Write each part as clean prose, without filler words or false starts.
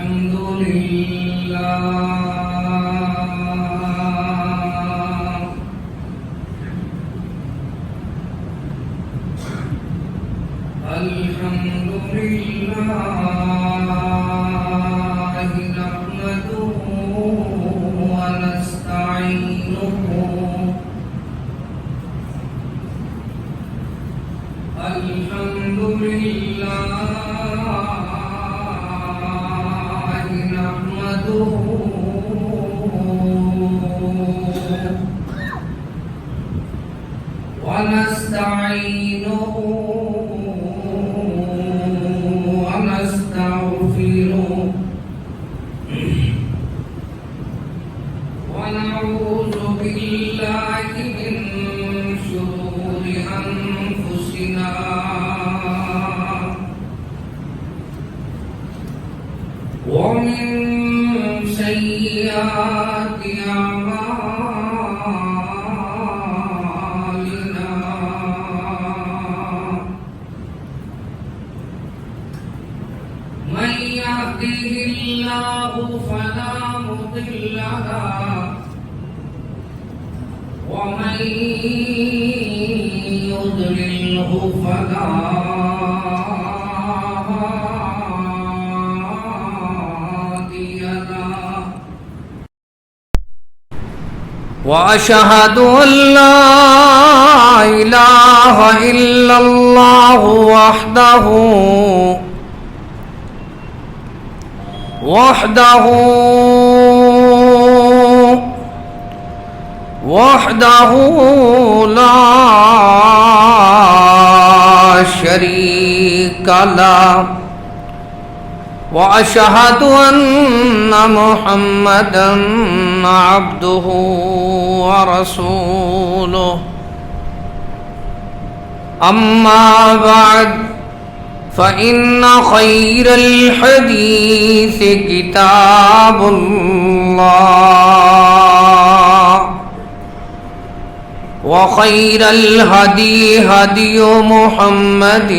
الحمد ونستعينه ونستغفره ونعوذ بالله من شرور أنفسنا ومن سيئات أعمالنا من يهده الله فلا مضل له ومن يضلله فلا هادي له وأشهد أن لا إله إلا الله وحده لا شريك له وأشهد أن محمدا عبده ورسوله أما بعد فإن خير الحديث كتاب الله وخير الهدي هدي محمد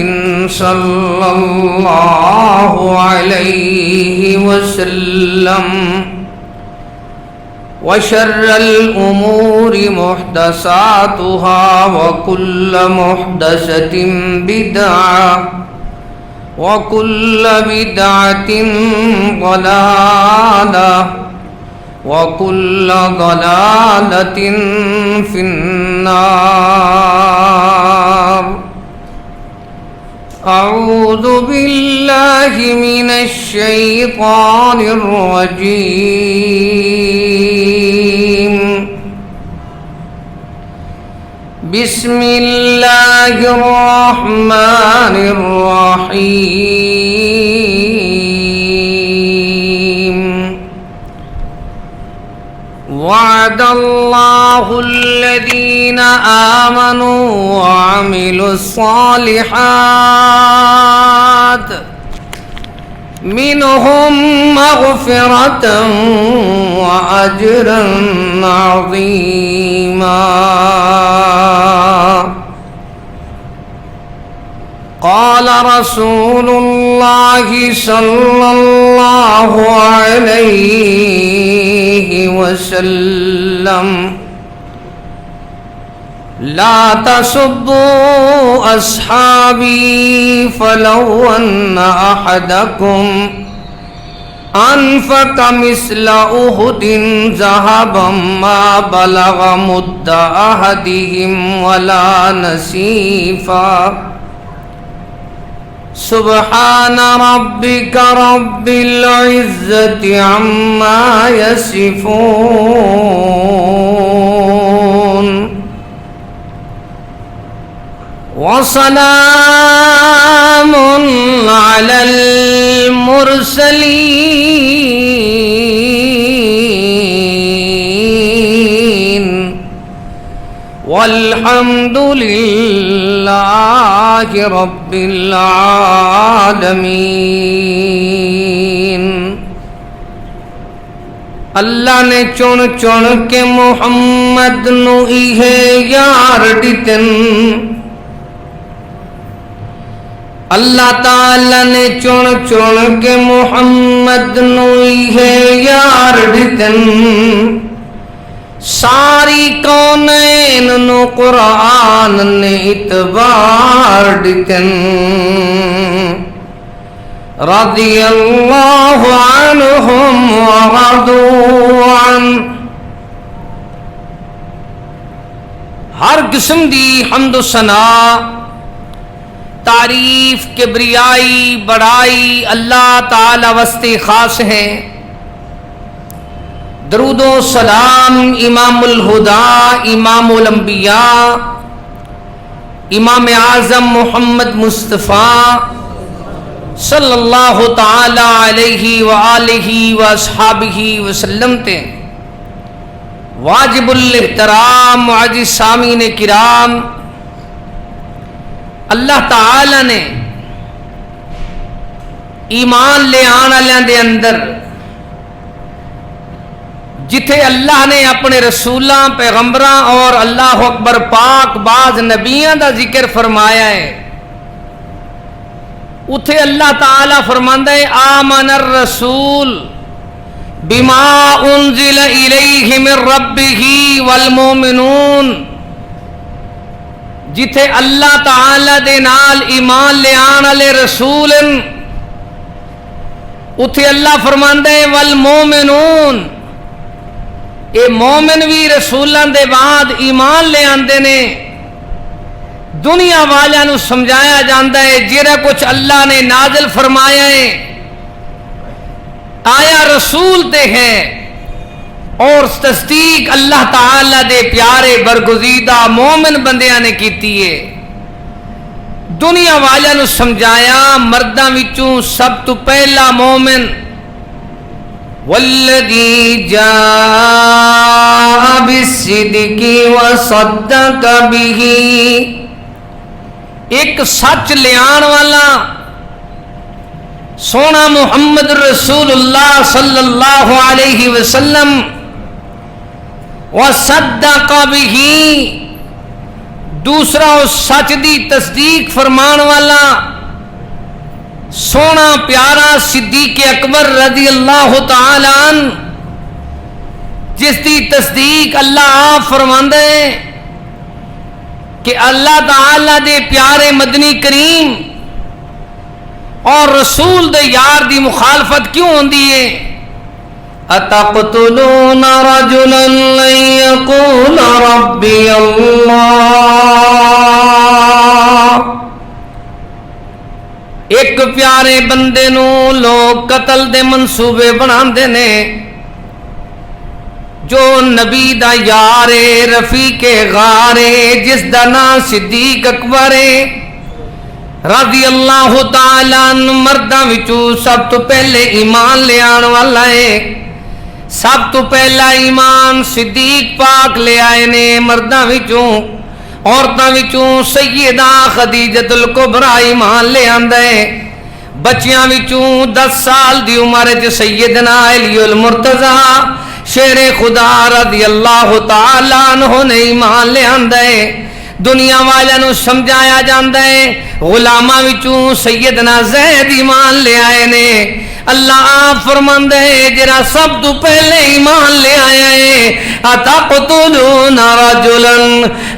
صلى الله عليه وسلم وشر الأمور محدثاتها وكل محدثة بدعة وكل بدعة ضلالة وكل ضلالة في النار. أعوذ بالله من الشيطان الرجيم. بسم الله الرحمن الرحيم. وعد الله الذين آمنوا وعملوا الصالحات منهم مغفرة وأجرا عظيما. قال رسول الله صلى الله عليه وسلم: لا تسبوا أصحابي فلو أن أحدكم أنفق مثل أحد ذهبا ما بلغ مد أحدهم ولا نصيفا. سبحان ربك رب العزة عما يصفون وسلام على المرسلين والحمد لله رب العالمين. اللہ نے چن چن کے محمد نو یہ یار دتن اللہ تعالی نے چن چن کے محمد نو ہے یار دتن ساری کونین نو قرآن نے اتبار دتن رضی اللہ عنہم ورضوا عنہ ہر قسم دی حمد و ثنا تعریف کبریائی بڑائی اللہ تعالی واسطے خاص ہیں. درود و سلام امام الہدا امام الانبیاء امام اعظم محمد مصطفیٰ صلی اللہ تعالی علیہ وآلہ واصحابہ وسلم تے واجب الاحترام معزز سامعین کرام. اللہ تعالی نے ایمان لے آن والوں دے اندر جتھے اللہ نے اپنے رسولاں پیغمبراں اور اللہ اکبر پاک بعض نبیاں دا ذکر فرمایا ہے اتھے اللہ تعالی فرماندا ہے آمن الرسول بما انزل الیہ من ربہ والمؤمنون. جتھے اللہ تعالی دے نال ایمان لے آن والے رسول اتھے اللہ فرماندا ہے والمؤمنون اے مومن بھی رسولاں دے بعد ایمان لے آندے نے. دنیا والیاں نو سمجھایا جاندا ہے جڑا کچھ اللہ نے نازل فرمایا ہے آیا رسول تے ہے اور تصدیق اللہ تعالی دے پیارے برگزیدہ مومن بندیاں نے کیتی ہے. دنیا والیاں نو سمجھایا مرداں وچوں سب تو پہلا مومن والذی جاء بالصدق وصدق به ایک سچ لے آن والا سونا محمد رسول اللہ صلی اللہ علیہ وسلم وصدق به دوسرا اس سچ دی تصدیق فرمان والا سونا پیارا صدیق اکبر رضی اللہ تعالی عنہ جس دی تصدیق اللہ آپ فرماندے ہیں کہ اللہ تعالی دے پیارے مدنی کریم اور رسول دے یار دی مخالفت کیوں ہوندی ہے. اتقتلون رجلا لن يقول ربي اللہ ایک پیارے بندے نو لوگ قتل دے منصوبے بناندے نے جو نبی دا یار رفیق غار جس دا نام صدیق اکبر رضی اللہ تعالی عنہ. مرداں وچوں سب تو پہلے ایمان لے آن والا ہے. سب تو پہلا ایمان صدیق پاک لے آئے نے مرداں وچوں. عورتاں وچوں سیدہ خدیجۃ الکبریٰ ایمان لے آندا ہے. بچیاں وچوں 10 سال دی عمر وچ سیدنا علی المرتضیٰ شیر خدا رضی اللہ تعالی عنہ نے ایمان لے آندا ہے. دنیا والوں نو سمجھایا جاندا ہے غلاماں وچوں سیدنا زید ایمان لے آئے نے. اللہ آپ فرماندے ہیں جرا سب تو پہلے ایمان لے آیا ہے اتقتلون رجلا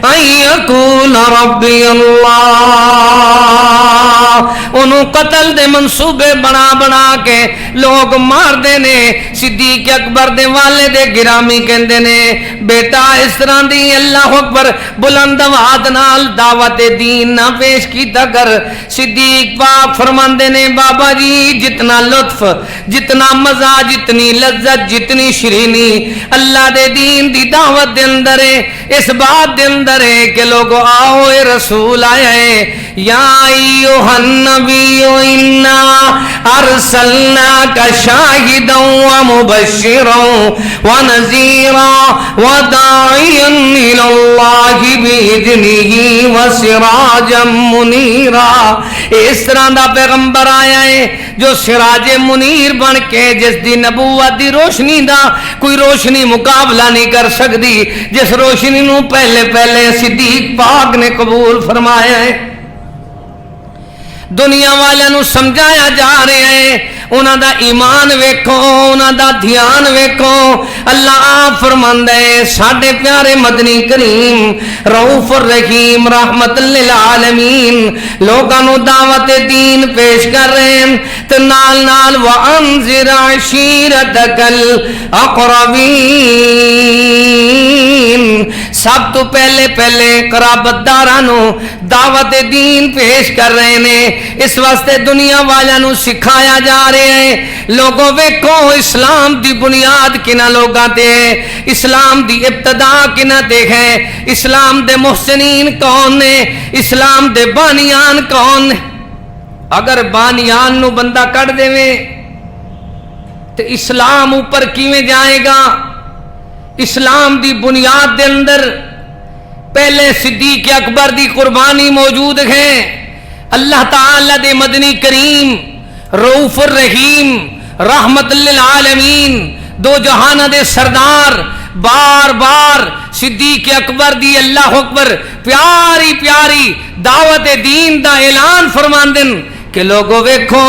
ان یقول ربی اللہ. انہوں قتل دے منصوبے بنا بنا کے لوگ مار دے نے. صدیق اکبر دے والد گرامی کہندے نے بیٹا اس طرح دی اللہ اکبر بلند آواز نال دعوت دین نہ پیش کیتا کر. صدیق پاک فرماندے نے بابا جی جتنا لطف جتنا مزہ جتنی لذت جتنی شیرینی اللہ دے دین دی دعوت دے اندر ہے اس بات دے اندر ہے کہ لوگو آؤ اے رسول آیا ہے. یا ایوہ النبی انا ارسلناک شاہدا ومبشرا ونذیرا وداعیا الاللہ باذنہ وسراجا منیرا. اس طرح دا پیغمبر آیا ہے جو سراج منیر بن کے جس دی نبوت دی روشنی دا کوئی روشنی مقابلہ نہیں کر سکتی جس روشنی نو پہلے پہلے صدیق پاک نے قبول فرمایا ہے. دنیا والوں سمجھایا جا رہا ہے انہاں دا ایمان ویکھو انہاں دا دھیان ویکھو اللہ آپ فرماندا ہے ساڈے پیارے مدنی کریم رؤوف الرحیم رحمت للعالمین لوکاں نو دعوت دین پیش کر رہے ہیں تے نال نال وانذر عشیرتک الاقربین سب تو پہلے قرابت داراں نو دعوت دین پیش کر رہے ہیں اس واسطے دنیا والوں سکھایا جا رہا ہے لوگوں ویکھو اسلام دی بنیاد کنہ لوگاں تے ہے اسلام دی ابتدا کنہ تے ہے اسلام دے محسنین کون نے اسلام دے بانیان کون نے اگر بانیان نو بندہ کٹ دے تو اسلام اوپر کیویں جائے گا اسلام دی بنیاد دے اندر پہلے صدیق اکبر دی قربانی موجود ہے اللہ تعالی دے مدنی کریم رؤوف الرحیم رحمت للعالمین دو جہانہ دے سردار بار بار صدیق اکبر دی اللہ اکبر پیاری پیاری دعوت دین دا اعلان فرماندن کہ لوگوں ویکھو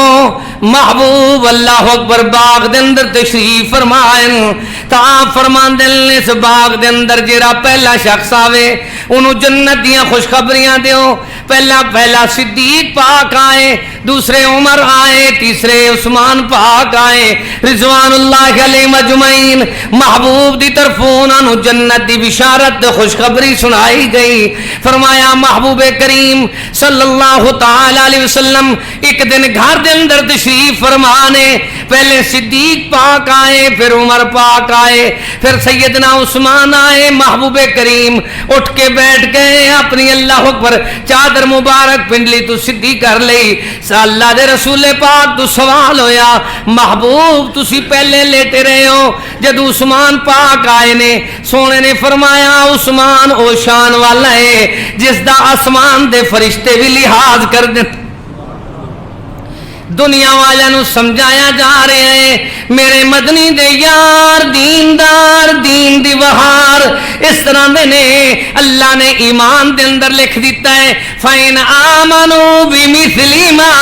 محبوب اللہ اکبر باغ دے اندر تشریف فرمائیں تا فرماندن اس باغ دے اندر جیڑا پہلا شخص آوے انہوں جنت دیاں خوشخبریاں دیو پہلا صدیق پاک آئے دوسرے عمر آئے تیسرے عثمان پاک آئے رضوان اللہ علیہ مجمعین محبوب دی طرفوں انہوں جنت دی بشارت خوشخبری سنائی گئی فرمایا محبوب کریم صلی اللہ تعالی علیہ وسلم ایک دن گھر دے اندر تشریف فرمانے پہلے صدیق پاک آئے پھر عمر پاک آئے پھر سیدنا عثمان آئے محبوب کریم اٹھ کے بیٹھ گئے اپنی اللہ اکبر چادر مبارک پنڈلی تو سدھی کر لئی اللہ دے رسول پاک تو سوال ہویا محبوب تسی پہلے لیٹے رہے ہو جد عثمان پاک آئے نے سونے نے فرمایا عثمان او شان والا ہے جس دا آسمان دے فرشتے بھی لحاظ کر دیں دنیا والوں سمجھایا جا رہے ہیں میرے مدنی دے یار دیندار دین دی بہار اس طرح دے نے اللہ نے ایمان دے اندر لکھ دیتا ہے فَإِنْ آمَنُوا بِمِثْلِ مَا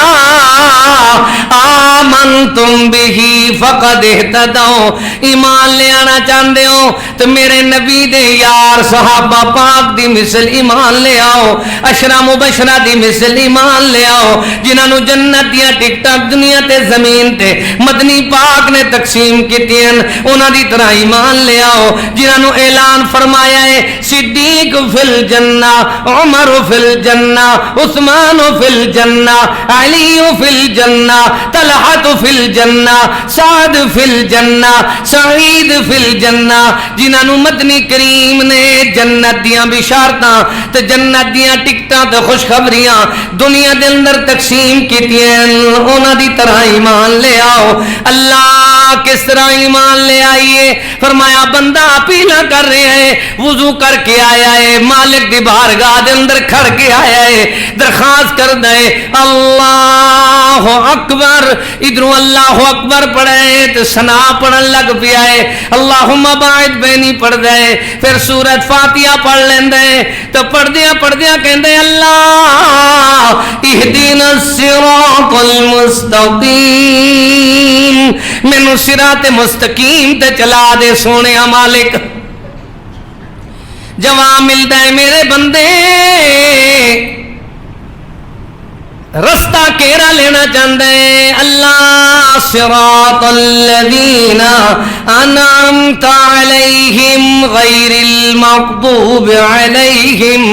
آمَنْتُمْ بِهِ فَقَدْ اهْتَدَوْا ایمان لے آنا چاہندے ہو تو میرے نبی دے یار صحابہ پاک دی مثل ایمان لے آؤ عشرہ مبشرہ دی مثل ایمان لے آؤ جنہاں نو جنت دیا ٹکٹ دنیا تے زمین تے مدنی پاک نے تقسیم کیتی ہیں انہاں دی طرح ایمان لے آؤ جنہاں نو اعلان فرمایا ہے صدیق فی الجنہ عمر فی الجنہ عثمان فی الجنہ علی فی الجنہ طلحہ فی الجنہ سعد فی الجنہ سعید فی الجنہ جنہاں نو مدنی کریم نے جنت دیاں بشارتاں تے جنت دیاں ٹکٹاں تے خوشخبریاں دنیا دے اندر تقسیم کیتی ہیں انہاں دی طرح ایمان لے آؤ اللہ کس طرح ایمان لے آئیے فرمایا بندہ پیلا کر رہے ہیں وضو کر کے آیا ہے مالک دی بارگاہ دے اندر کھڑ کے آیا ہے درخواست کر دے اللہ اکبر ادھروں اللہ اکبر پڑھے تو ثنا پڑھن لگ پیا ہے اللہم باعد بینی پڑھ دے پھر سورۃ فاتحہ پڑھ لیندے تو پڑھ دیا کہندے اللہ اہدنا الصراط المستقیم مینوں صراط مستقیم تے چلا دے سونے مالک جواب ملتا ہے میرے بندے رستہ کیرا لینا چاہتا ہے اللہ صراط الذین انعمت علیہم غیر المغضوب علیہم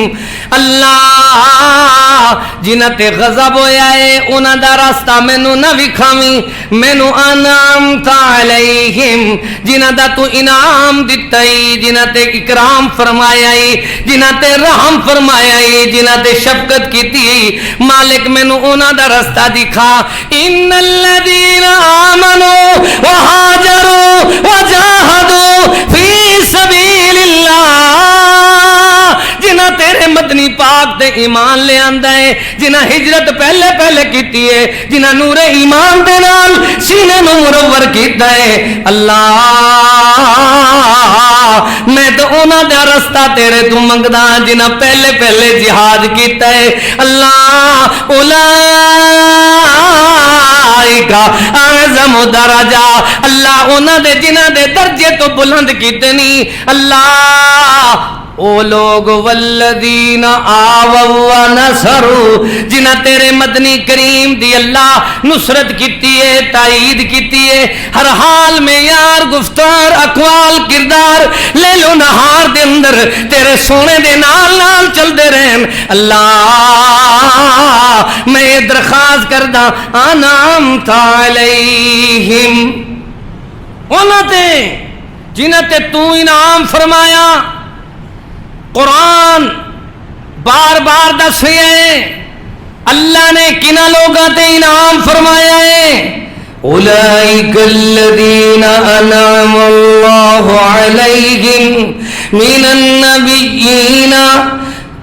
اللہ جنہ تے غضب ہویا ہے انہ دا راستہ مینو نہ وکھاویں مینو انعمت علیہم جنہ دا تو انعام دتا ہی جنہ تے اکرام فرمایا ہی جنہ تے رحم فرمایا ہی جنہ تے شفقت کیتی مالک مینو انہ دا راستہ دکھا ان الذین آمنوا وہاجروا وجاہدوا فی سبیل اللہ جنہ تیرے مدنی پاک تے ایمان لے آندا ہے جنہ ہجرت پہلے کیتی ہے جنہ نور ایمان دے نال سینے نو منور کیتا ہے اللہ میں تو انہاں دا رستہ تیرے تو منگدا جنہاں پہلے پہلے جہاد کیتا ہے اللہ اولئک اعظم درجہ اللہ انہاں دے جنہاں دے درجے تو بلند کیتے نہیں اللہ او لوگ والذین آووا ونصروا جنہ تیرے مدنی کریم دی اللہ نصرت کیتی ہے تائید کیتی ہے ہر حال میں یار گفتار اقوال کردار لیل و نہار دے اندر تیرے سونے دے نال نال چل دے رہن اللہ میں درخواست کردہ انعمت علیہم انہاں تے جنہ تے تو انعام فرمایا قرآن بار بار دس ہے اللہ نے کنہ لوگاں تے انعام فرمایا ہے اولئک الذین انعم اللہ علیہم من النبیین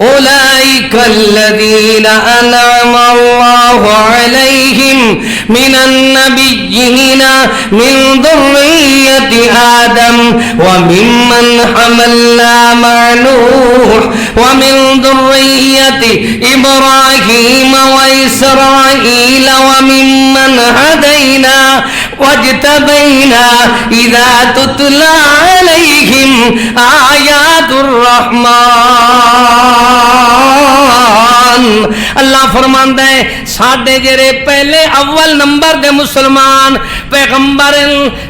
اولئک الذین انعم اللہ علیہم من النبیین من ذریۃ آدم وممن حملنا مع نوح ومن ذریۃ ابراہیم واسرائیل وممن ہدینا واجتبینا اذا تتلی علیہم آیات الرحمن اللہ فرماندا ہے ساڈے جڑے پہلے اول نمبر دے مسلمان پیغمبر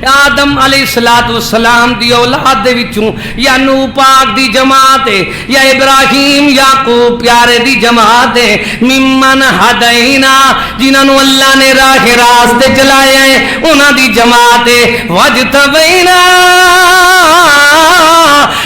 آدم علیہ الصلوۃ والسلام دی اولاد دے وچوں یا نوح پاک دی جماعت ہے یا ابراہیم یعقوب پیارے دی جماعت ہے ممن ہدینا جنہاں نو اللہ نے راہ راست تے چلایا ہے انہاں دی جماعت ہے واجتبینا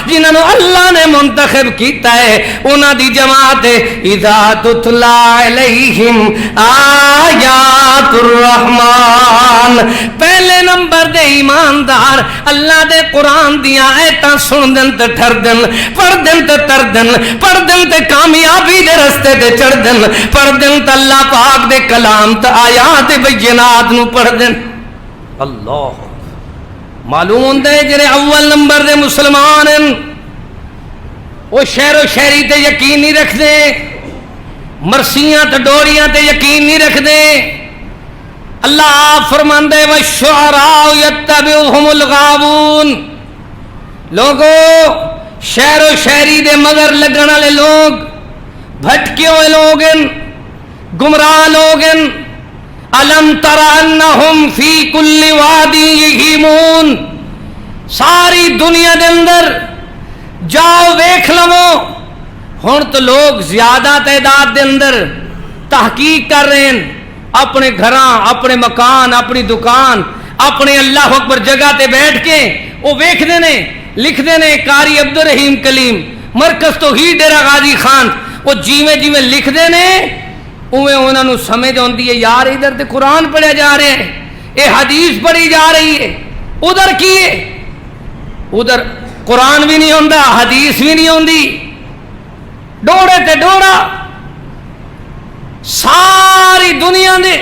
جنہاں نو اللہ نے منتخب کیتا ہے انہاں دی جماعت ہے اذا تتلی علیہم آیات الرحمن پہلے نمبر دے ایماندار اللہ دے قرآن دیاں آیتاں سن دن تے ٹھر دن پڑھ دن تے تر دن پڑھ دن تے کامیابی دے رستے تے چڑھ دن پڑھ دن تے اللہ پاک دے کلام تے آیات بینات نو پڑھ دن اللہ معلوم ہوندے جڑے اول نمبر دے مسلمان ہیں وہ شہر و شہری تے یقین نہیں رکھ دے مرسیاں تے ڈوریاں تے یقین نہیں رکھ دے اللہ آپ فرماندے والشعراء یتبعہم الغاوون لوگو شہر و شہری دے مگر لگن والے لوگ بھٹکے ہوئے لوگ ہیں گمراہ لوگ ہیں الم تر انہم فی کل وادی یہیمون ساری دنیا دے اندر جاؤ ویکھ لو ہن تو لوگ زیادہ تعداد دے اندر تحقیق کر رہے ہیں اپنے گھراں اپنے مکان اپنی دکان اپنے اللہ اکبر جگہ تے بیٹھ کے وہ ویکھدے نے لکھدے نے قاری عبدالرحیم کلیم مرکز توحید ڈیرہ غازی خان وہ جیویں جیویں لکھدے نے اویں انہاں نو سمجھ آندی ہے یار ادھر تے قرآن پڑھیا جا رہا ہے اے حدیث پڑھی جا رہی ہے ادھر کی ہے ادھر قرآن بھی نہیں ہوندا حدیث بھی نہیں ہوندی ڈوڑے تے ڈوڑا ساری دنیا دے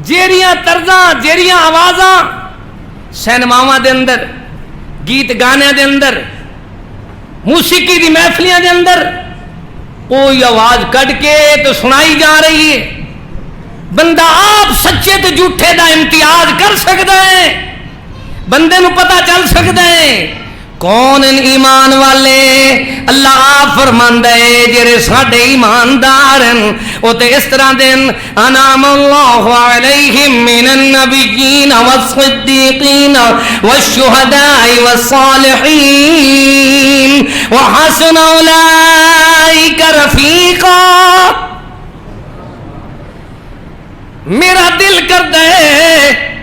جیڑیاں طرزاں جیڑیاں آوازاں سینماواں دے اندر گیت گانے دے اندر موسیقی دی محفلیاں دے اندر کوئی آواز کٹ کے تو سنائی جا رہی ہے بندہ آپ سچے تو جھوٹے دا امتیاز کر سکتا ہے بندے نو پتہ چل سکتا ہے کون ایمان والے اللہ آپ فرماندا ہے جڑے ساڈے ایماندار ہیں او تے اس طرح دین انعام اللہ علیہم من النبیین والصدیقین والشہداء والصالحین وحسن اولئک رفیقا میرا دل کردا ہے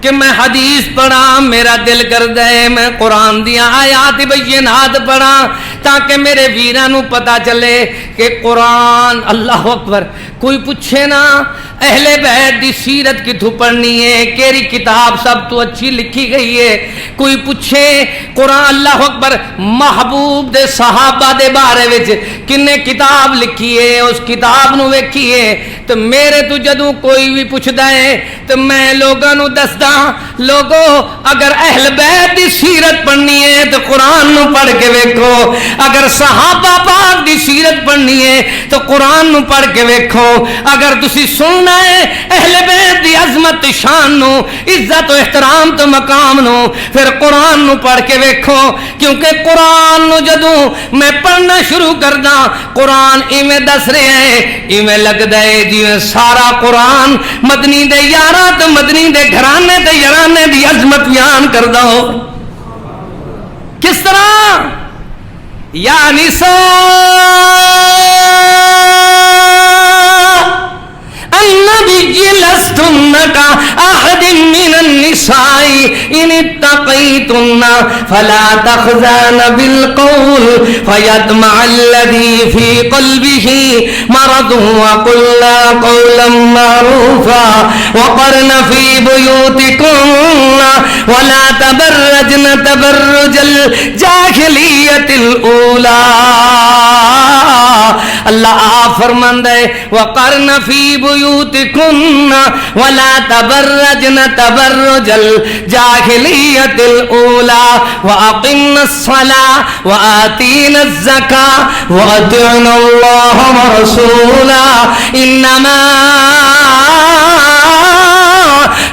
کہ میں حدیث پڑھا میرا دل کردا ہے میں قرآن دیا آیات بینات پڑھا تاکہ میرے ویراں نو پتہ چلے کہ قرآن اللہ اکبر کوئی پوچھے نا اہل بیت دی سیرت کتھوں پڑھنی ہے، کیری کتاب سب تو اچھی لکھی گئی ہے؟ کوئی پوچھے قرآن اللہ اکبر محبوب دے صحابہ دے بارے وچ کنے کتاب لکھی ہے، اس کتاب نو ویکھیے تو میرے تو جدوں کوئی بھی پوچھدا ہے تو میں لوگاں نو دسدا لوگو اگر اہل بیت دی سیرت پڑھنی ہے تو قرآن نو پڑھ کے ویکھو، اگر صحابہ پاک دی سیرت پڑھنی ہے تو قرآن نو پڑھ کے ویکھو، اگر تسی سننا ہے اہل بیت دی عظمت شان نو عزت و احترام تو مقام نو پھر قرآن نو پڑھ کے ویکھو، کیونکہ قرآن نو جدوں میں پڑھنا شروع کردا قرآن ایویں دس رہے ہیں ایویں لگدا ہے جویں سارا قرآن مدنی دے یاراں تے مدنی دے گھرانے تے یارانے دی عظمت بیان کردا ہو۔ کس طرح؟ یا نساء النبی لستن کاحد من النساء ان اتقیتن فلا تخضعن بالقول فیطمع الذی فی قلبہ مرض وقلن قولا معروفا وقرن فی بیوتکن ولا تبرجن تبرج الجاہلیۃ الاولی۔ اللہ آپ فرماندا ہے وقرن فی بیوتکن ولا تبرجن تبرج الجاہلیۃ الاولی واقمن الصلاۃ وآتین الزکاۃ واطعن اللہ ورسولہ انما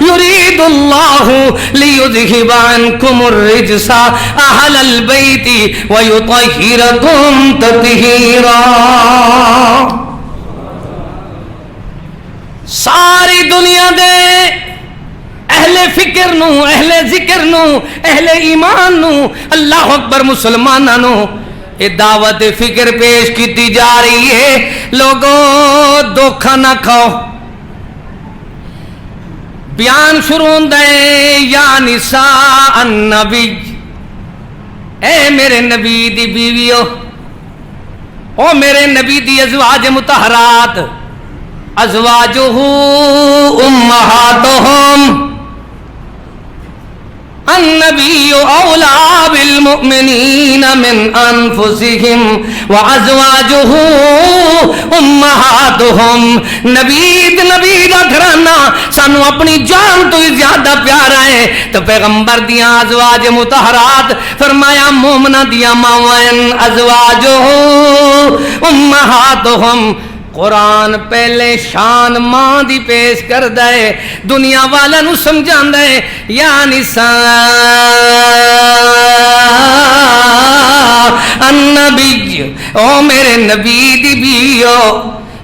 یرید اللہ لیذہب عنکم الرجس اہل البیت ویطہرکم تطہیرا۔ ساری دنیا دے اہل فکر نو، اہل ذکر نو، اہل ایمان نو، اللہ اکبر مسلماناں نو یہ دعوت فکر پیش کیتی جا رہی ہے، لوگوں دھوکھا نہ کھاؤ۔ بیان شروع ہوندا ہے یا نساء النبی، اے میرے نبی دی بیویو، او میرے نبی دی ازواج مطہرات، ازواجہ امہاتہم، النبی اولا بالمؤمنین من انفسہم وازواجہ امہاتہم۔ نبی دا گھرانہ سانو اپنی جان تو زیادہ پیارا ہے تو پیغمبر دیاں ازواج مطہرات فرمایا مومنہ دیاں ماوائن ازواجہ امہاتہم۔ قرآن پہلے شان ماں دی پیش کردا ہے، دنیا والا نو سمجھاندا ہے یا نساء النبی، او میرے نبی دی بیو،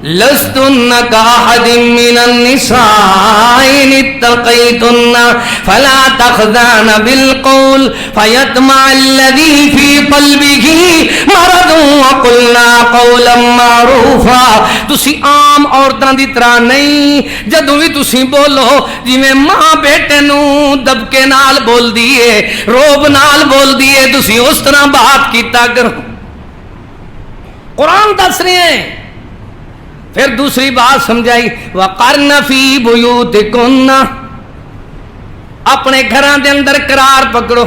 لستن کاحد من النساء ان اتقیتن فلا تخضعن بالقول فیطمع الذی فی قلبہ مرض وقلن قولا معروفا۔ تسی عام عورتاں دی طرح نہیں، جدوں بھی تسی بولو جویں ماں بیٹے نو دبکے نال بول دیے، روب نال بول دیے، تسی اس طرح بات کیتا کرو۔ قرآن دس رہے ہیں۔ پھر دوسری بات سمجھائی وقرن فی بیوتکن، اپنے گھراں دے اندر قرار پکڑو،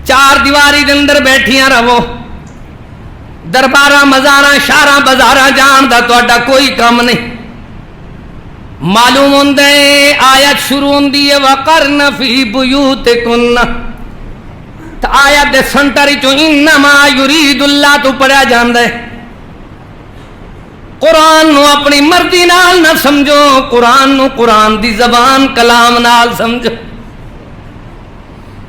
چار دیواری دے اندر بیٹھیاں رہو، درباراں مزاراں شہراں بازاراں جان دا تہاڈا کوئی کام نہیں۔ معلوم ہوندا ہے آیت شروع ہوندی ہے وقرن فی بیوتکن، تو آیت دے سنٹر وچوں انما یرید اللہ تو پڑھیا جاندا ہے۔ قرآن نو اپنی مرضی نال نہ سمجھو، قرآن نو قرآن دی زبان کلام نال سمجھو۔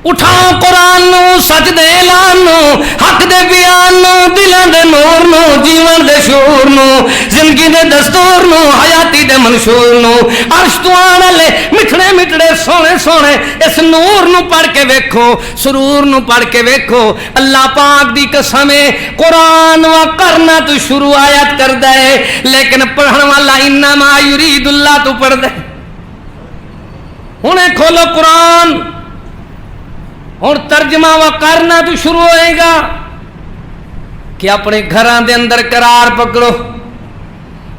اٹھاؤ قرآن نو، سچ دے اعلان نو، حق دے بیان نو، دلاں دے نور نو، جیون دے شعور نو، زندگی دے دستور نو، حیاتی دے منشور نو، عرش تو آن والے مٹھڑے مٹھڑے سونے سونے اس نور نو پڑھ کے ویکھو، سرور نو پڑھ کے ویکھو۔ اللہ پاک دی قسم ہے قرآن وقرنا تو شروع آیت کردا ہے، لیکن پڑھن والا انما یرید اللہ تو پڑھدا ہے۔ ہنے کھولو قرآن، اور ترجمہ وقرنا تو شروع ہوئے گا کہ اپنے گھراں دے اندر قرار پکڑو،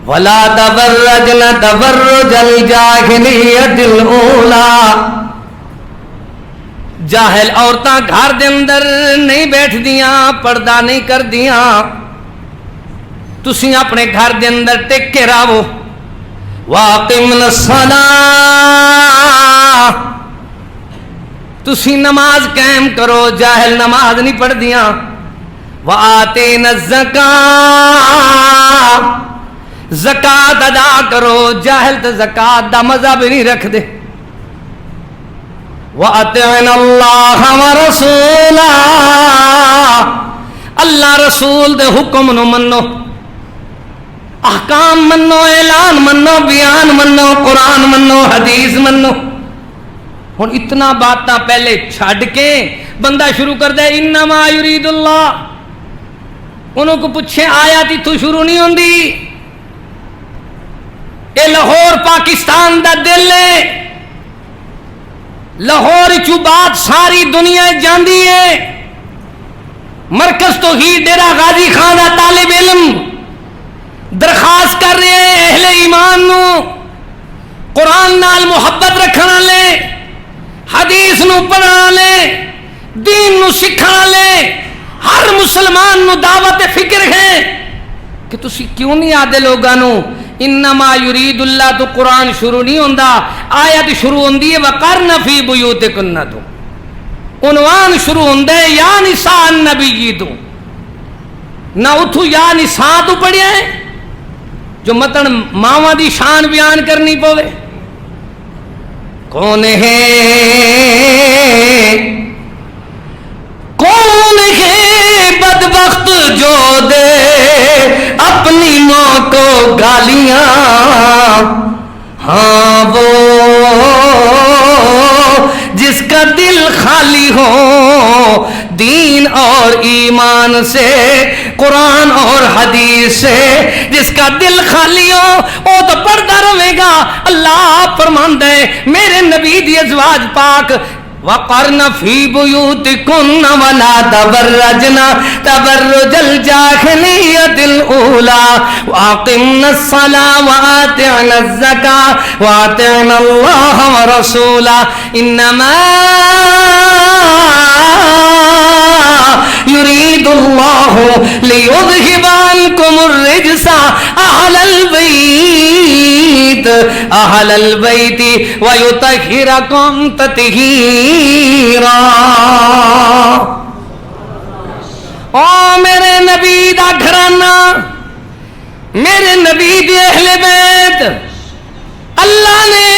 ولا تبرجن تبرج الجاہلیت الاولی. جاہل عورتاں گھر دے اندر نہیں بیٹھ دیاں، پردہ نہیں کر دیاں. تسی اپنے گھر دے اندر ٹک کے رہو. واقمن الصلاۃ، تسی نماز قائم کرو. جاہل نماز نہیں پڑھ دیاں. وآتین الزکاۃ، زکات ادا کرو. جاہل تو زکات دا مزہ بھی نہیں رکھ دے. وَأَطِعْنَ اللَّهَ وَرَسُولَهُ، اللہ رسول دے حکم نو منو، احکام منو، اعلان منو، بیان منو، قرآن منو، حدیث منو. ہن اتنا باتاں پہلے چھڈ کے بندہ شروع کر دے انما یرید اللہ. انہوں کو پوچھے آیات تو شروع نہیں ہوندی. اے لاہور پاکستان دا دل ہے. لاہور چو بات ساری دنیا جاندی ہے. مرکز تو ہی ڈیرہ غازی خان دا طالب علم درخواست کر رہے ہیں اہل ایمان نو، قرآن نال محبت رکھن والے، حدیث نو پڑھن والے، دین نو سکھن والے ہر مسلمان نو دعوت فکر ہے کہ تسی کیوں نہیں آدھے لوگاں نو انما یرید اللہ تو قرآن شروع نہیں ہوندا، آیت شروع ہوندی ہے وقرن فی بیوتکن تو، عنوان شروع ہوندا ہے یا نساء النبی تو، نہ اتھو یا نساء تو پڑھیا ہے جو متن ماواں دی شان بیان کرنی پوے. کون ہے کون ہے بدبخت جو دے اپنی ماں کو گالیاں، ہاں وہ جس کا دل خالی ہو دین اور ایمان سے، قرآن اور حدیث سے، جس کا دل خالی ہو وہ تو پڑھتا رہے گا. اللہ فرماندا ہے میرے نبی دی ازواج پاک وقرن فی بیوتکن ولا تبرجن تبرج الجاہلیت الاولی واقمن الصلاۃ وآتین الزکاۃ واطعن اللہ ورسولہ انما یرید اللہ لیذہب عنکم الرجس اہل البیت ویطہرکم تطہیرا. او میرے نبی دا گھرانہ، میرے نبی دے اہل بیت، اللہ نے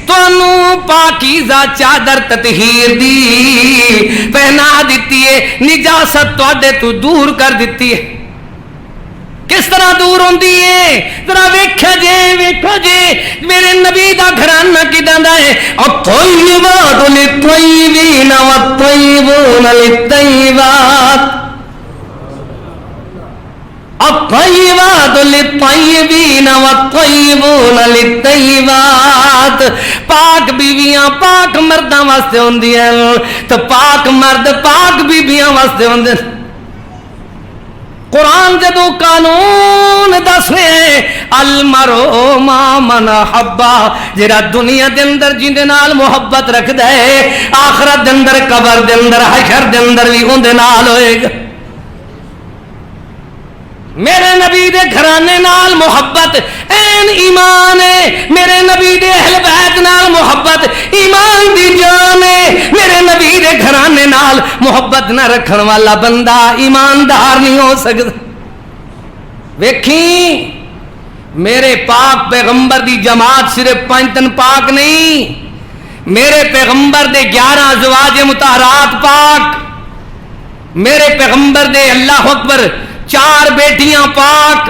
تانوں پاکیزہ چادر تطہیر دی پہنا دیتی ہے، نجاست تواڈے تو دور کر دیتی ہے. کس طرح دور ہوندی ہے ذرا ویکھا جے میرے نبی دا گھرانہ کداں دا ہے. الطیبات للطیبین والطیبون للطیبات، الطیبات للطیبین والطیبون للطیبات. پاک بیویاں پاک مرداں واسطے ہوندیاں تو پاک مرد پاک بیویاں واسطے ہوندے. قرآن جدو قانون دس رہے المرء ما من حبا، جڑا دنیا دے اندر جن دے نال محبت رکھدا ہے آخرت دے اندر قبر دے اندر حشر دے اندر بھی اون دے نال ہوئے گا. میرے نبی دے گھرانے نال محبت این ایمان ہے. میرے نبی دے اہل بیت نال محبت ایمان دی جان ہے. میرے نبی دے گھرانے نال محبت نہ رکھن والا بندہ ایماندار نہیں ہو سکتا. ویکھی میرے پاک پیغمبر دی جماعت صرف 5 دن پاک نہیں، میرے پیغمبر دے 11 ازواج مطہرات پاک، میرے پیغمبر دے اللہ اکبر 4 بیٹیاں پاک،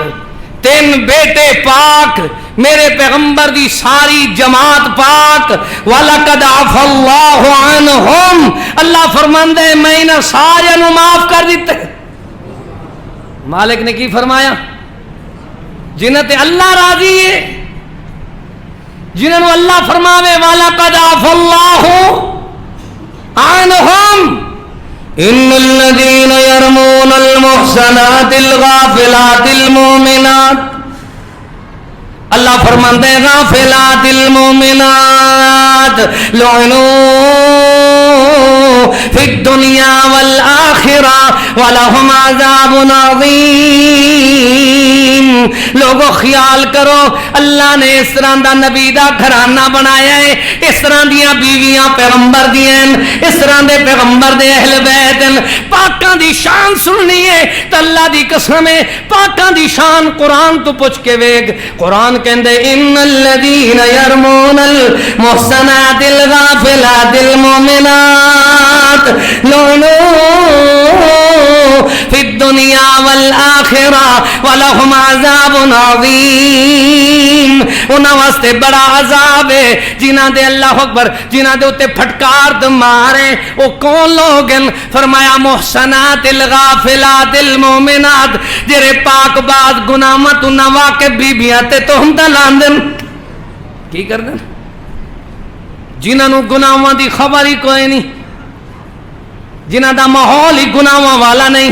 3 بیٹے پاک، میرے پیغمبر دی ساری جماعت پاک. وَلَقَدْ عَفَا اللَّهُ عَنْهُمْ، اللہ فرماندا ہے میں انہاں سارے نو معاف کر دیتے. مالک نے کی فرمایا؟ جنہاں تے اللہ راضی ہے، جنہاں نو اللہ فرماوے وَلَقَدْ عَفَا اللَّهُ عَنْهُمْ ان الذين يرمون المحصنات الغافلات المؤمنات، اللہ فرماتے ہیں غافلات المؤمنات لعنوا فی الدنیا والآخرہ ولہم عذاب عظیم۔ لوگوں خیال کرو، اللہ نے اس طرح دا نبی دا گھرانہ بنایا ہے، اس طرح دیاں بیویاں پیغمبر دیاں، اس طرح دے پیغمبر دے اہل بیت، پاکاں دی شان سننی ہے تو اللہ دی قسم ہے پاکاں دی شان قرآن تو پوچھ کے ویگ۔ قرآن کہندے ان الذین یرمون المحصنات الغافلات المؤمنات لعنوا فی الدنیا والآخرہ ولہم عذاب عظیم۔ انہاں واسطے بڑا عذاب ہے جنہاں دے اللہ اکبر جنہاں دے اتے پھٹکار تے مارے او کون لوگ ہیں؟ فرمایا محسنات الغافلات المؤمنات، جڑے پاک باز گناہاں تو نہ واقف بیبیاں تے تہمت لاندن۔ کی کردن؟ جنہاں نو گناہاں دی خبر ہی کوئی نہیں، جنہاں دا ماحول ہی گناہاں والا نہیں،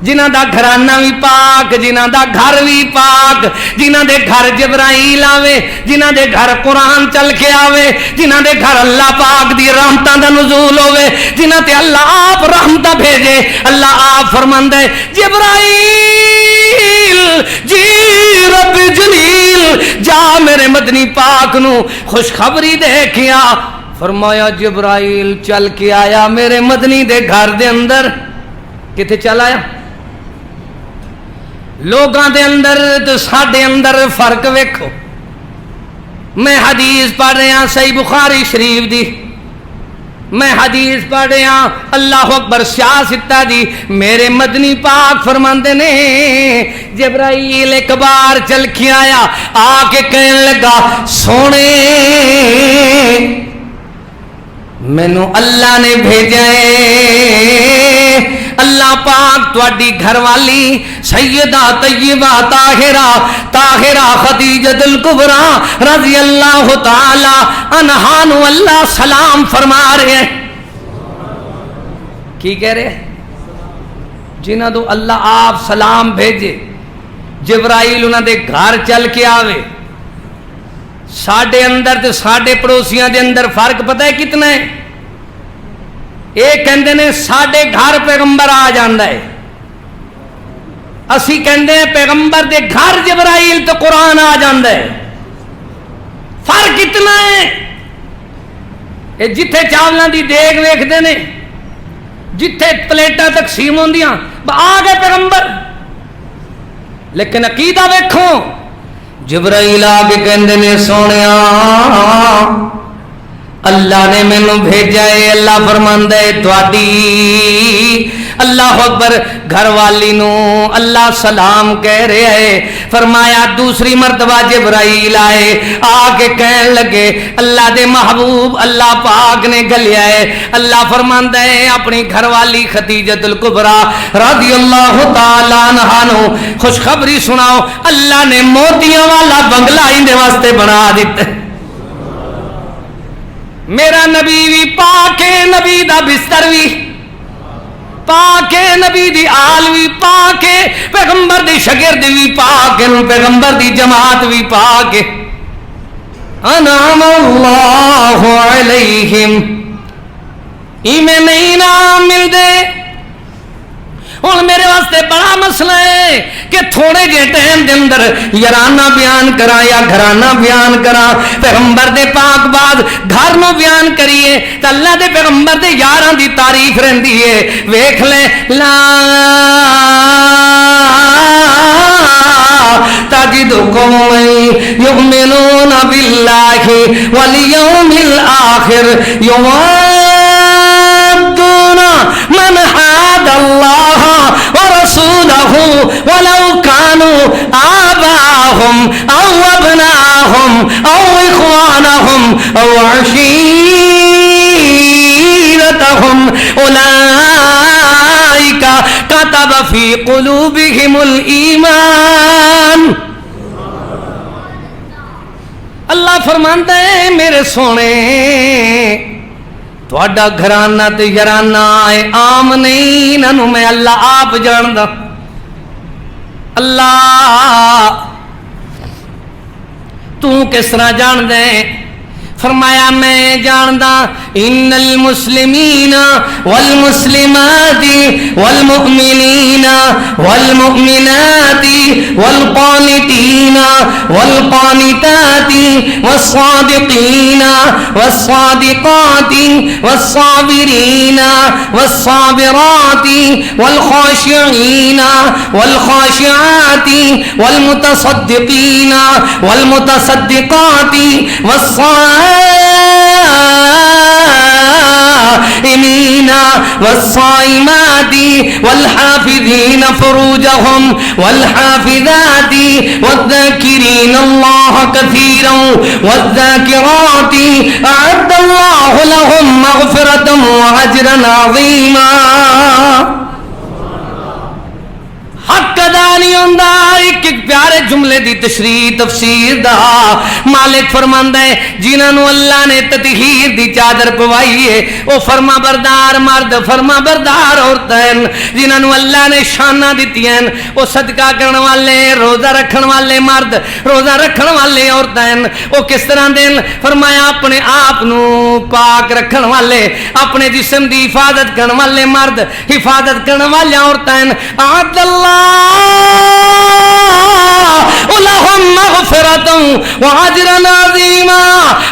جنہاں دا گھرانہ بھی پاک، جنہاں دا گھر بھی پاک، جنہاں دے گھر جبرائیل آوے، جنہاں دے گھر قرآن چل کے آوے، جنہاں دے گھر اللہ پاک دی رحمتاں دا نزول ہوئے، جنہاں تے اللہ آپ رحمتاں بھیجے۔ اللہ آپ فرماندے جبرائیل جی رب جلیل جا میرے مدنی پاک نو خوشخبری دے کیا۔ فرمایا جبرائیل چل کے آیا میرے مدنی دے گھر دے اندر۔ کتے چل آیا؟ لوگاں دے اندر تو ساڈے اندر فرق ویکھو۔ میں حدیث پڑھ رہا صحیح بخاری شریف دی، میں حدیث پڑھ رہا اللہ اکبر شاہ ستہ دی، میرے مدنی پاک فرماندے نے جبرائیل ایک بار چل کے آیا، آ کے کہنے لگا سونے مینوں اللہ نے بھیجا ہے، اللہ پاک تواڈی گھر والی سیدہ طیبہ طاہرہ خدیجہ الکبریٰ رضی اللہ تعالی عنہا نو اللہ سلام فرما رہے ہیں۔ کی کہہ رہے ہیں؟ جنہاں دو اللہ آپ سلام بھیجے، جبرائیل انہاں دے گھر چل کے آوے۔ ساڈے اندر تے ساڈے پڑوسیاں دے اندر فرق پتہ ہے کتنا ہے؟ ایک کہندے نے ساڈے گھر پیغمبر آ جاندا ہے، اسی کہندے ہیں پیغمبر دے گھر جبرائیل تو قرآن آ جاندا ہے۔ فرق اتنا ہے جتھے چاولاں دی دیگ ویکھدے نے، جتھے پلیٹاں تقسیم ہوندیاں آ گئے پیغمبر، لیکن عقیدہ ویکھو جبرائیل آ کے کہندے نے سونیا اللہ نے مینوں بھیجا ہے، اللہ فرماندا ہے تواڈی اللہ اکبر گھر والی نو اللہ سلام کہہ رہے ہے۔ فرمایا دوسری مرتبہ جبرائیل آئے، آ کے کہنے لگے اللہ دے محبوب اللہ پاک نے گلیا ہے، اللہ فرماندا ہے اپنی گھر والی خدیجہ الکبریٰ رضی اللہ تعالی عنہا نو خوشخبری سناؤ، اللہ نے موتیاں والا بنگلہ اندے واسطے بنا دیتا ہے۔ میرا نبی بھی پاک ہے، نبی دا بستر بھی پاک ہے، نبی دی آل بھی پاک ہے، پیغمبر دی شگرد بھی پاک ہے، پیغمبر دی جماعت بھی پاک ہے۔ انعم اللہ علیہم، ایمیں نہیں نام مل دے۔ ہوں میرے واسطے بڑا مسئلہ ہے کہ تھوڑے جے ٹائم دے اندر یارانہ بیان کرا یا گھرانہ بیان کرا، پیغمبر دے پاک بعد گھر نو بیان کریے تو اللہ دے پیغمبر دے یاراں دی تعریف رہندی ہے۔ ویکھ لے لا تجد قوما یؤمنون باللہ والیوم الآخر یوادون من حاد اللہ ورسولہ ولو كانوا آباءهم او ابناءهم او اخوانهم او عشيرتهم اولئك كتب في قلوبهم الایمان۔ اللہ فرمانتا ہے میرے سونے تھوڑا گھرانہ تے یارانہ ہے عام نہیں، انہوں میں اللہ آپ جاندا۔ اللہ تو کس طرح جان دے؟ فرمایا میں جاندا ان المسلمین والمسلمات والمؤمنین والمؤمنات والقانتین والقانتات والصادقین والصادقات والصابرین والصابرات والخاشعین والخاشعات والمتصدقین والمتصدقات والصائمين والصائمات والحافظين فروجهم والحافظات والذاكرين الله كثيرا والذاكرات أعد الله لهم مغفرة وأجرا عظيما۔ حق ادا نہیں ہوندا، ایک ایک پیارے جملے دی تشریح تفسیر دا مالک فرماندا ہے جنہاں نو اللہ نے تطہیر دی چادر پوائی ہے وہ فرما بردار مرد فرما بردار عورتیں، جنہاں نو اللہ نے شاناں دتیاں وہ صدقہ کرن والے روزہ رکھن والے مرد روزہ رکھن والے عورتیں، وہ کس طرح دین؟ فرمایا اپنے آپ نو پاک رکھن والے، اپنے جسم دی حفاظت کرن والے مرد حفاظت کرن والے عورتیں، عبد اللہ لهم مغفرۃ واجرا عظیما۔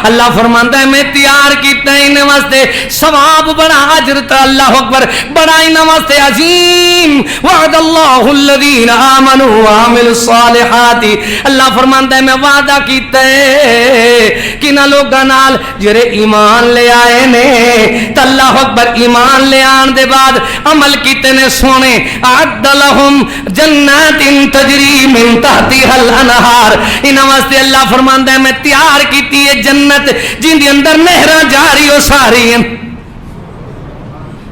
اللہ فرماندا ہے میں تیار کیتا ہے ان واسطے ثواب بڑا، اجر تے اللہ اکبر بڑا ان واسطے عظیم۔ وعد اللہ الذین آمنوا وعملوا الصالحات، اللہ فرماندا ہے میں وعدہ کیتا ہے کنا لوگاں نال جڑے ایمان لے آئے نے تے اللہ اکبر ایمان لے آن دے بعد عمل کیتے نے سونے، اعد لهم جنات تجری من تحتها الانہار، ان واسطے اللہ فرماندا ہے میں تیار کیتی ہے جنت جن دے اندر نہراں جاری ہو ساری ہیں،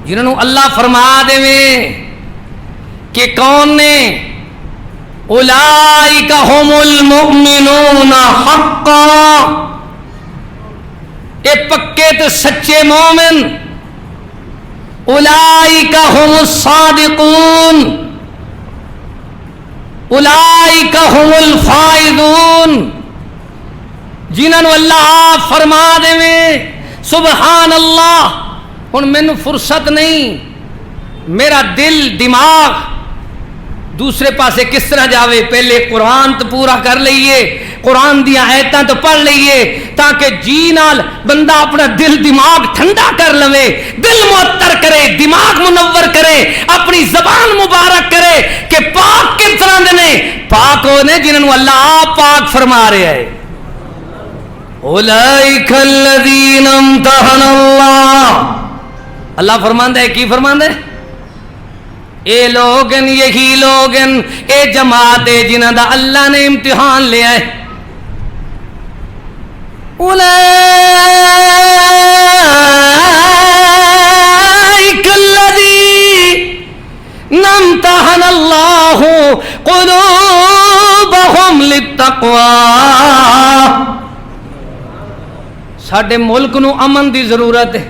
جنہوں اللہ فرما دے کہ کون نے اولئک هم المؤمنون حقا، اے پکے تے سچے مومن، اولئک هم الصادقون، اولئک هم الفائزون، جنہوں اللہ فرما دے سبحان اللہ۔ ہن مینوں فرصت نہیں، میرا دل دماغ دوسرے پاسے کس طرح جاوے، پہلے قرآن تو پورا کر لئیے، قرآن دیا آیتاں تو پڑھ لئیے تاکہ جی نال بندہ اپنا دل دماغ ٹھنڈا کر لوے، دل معطر کرے، دماغ منور کرے، اپنی زبان مبارک کرے کہ پاک کس طرح دنے؟ پاک ہونے جنہوں اللہ آپ پاک فرما رہے ہیں۔ اولئک الذین امتحن اللہ، اللہ فرماندہ ہے کی فرماندہ ہے؟ اے لوگن یہی لوگن اے جماعت جنہاں دا اللہ نے امتحان لیا ہے۔ اولئک الذین امتحن اللہ قلوبہم للتقوی، ساڈے ملک نو امن دی ضرورت ہے،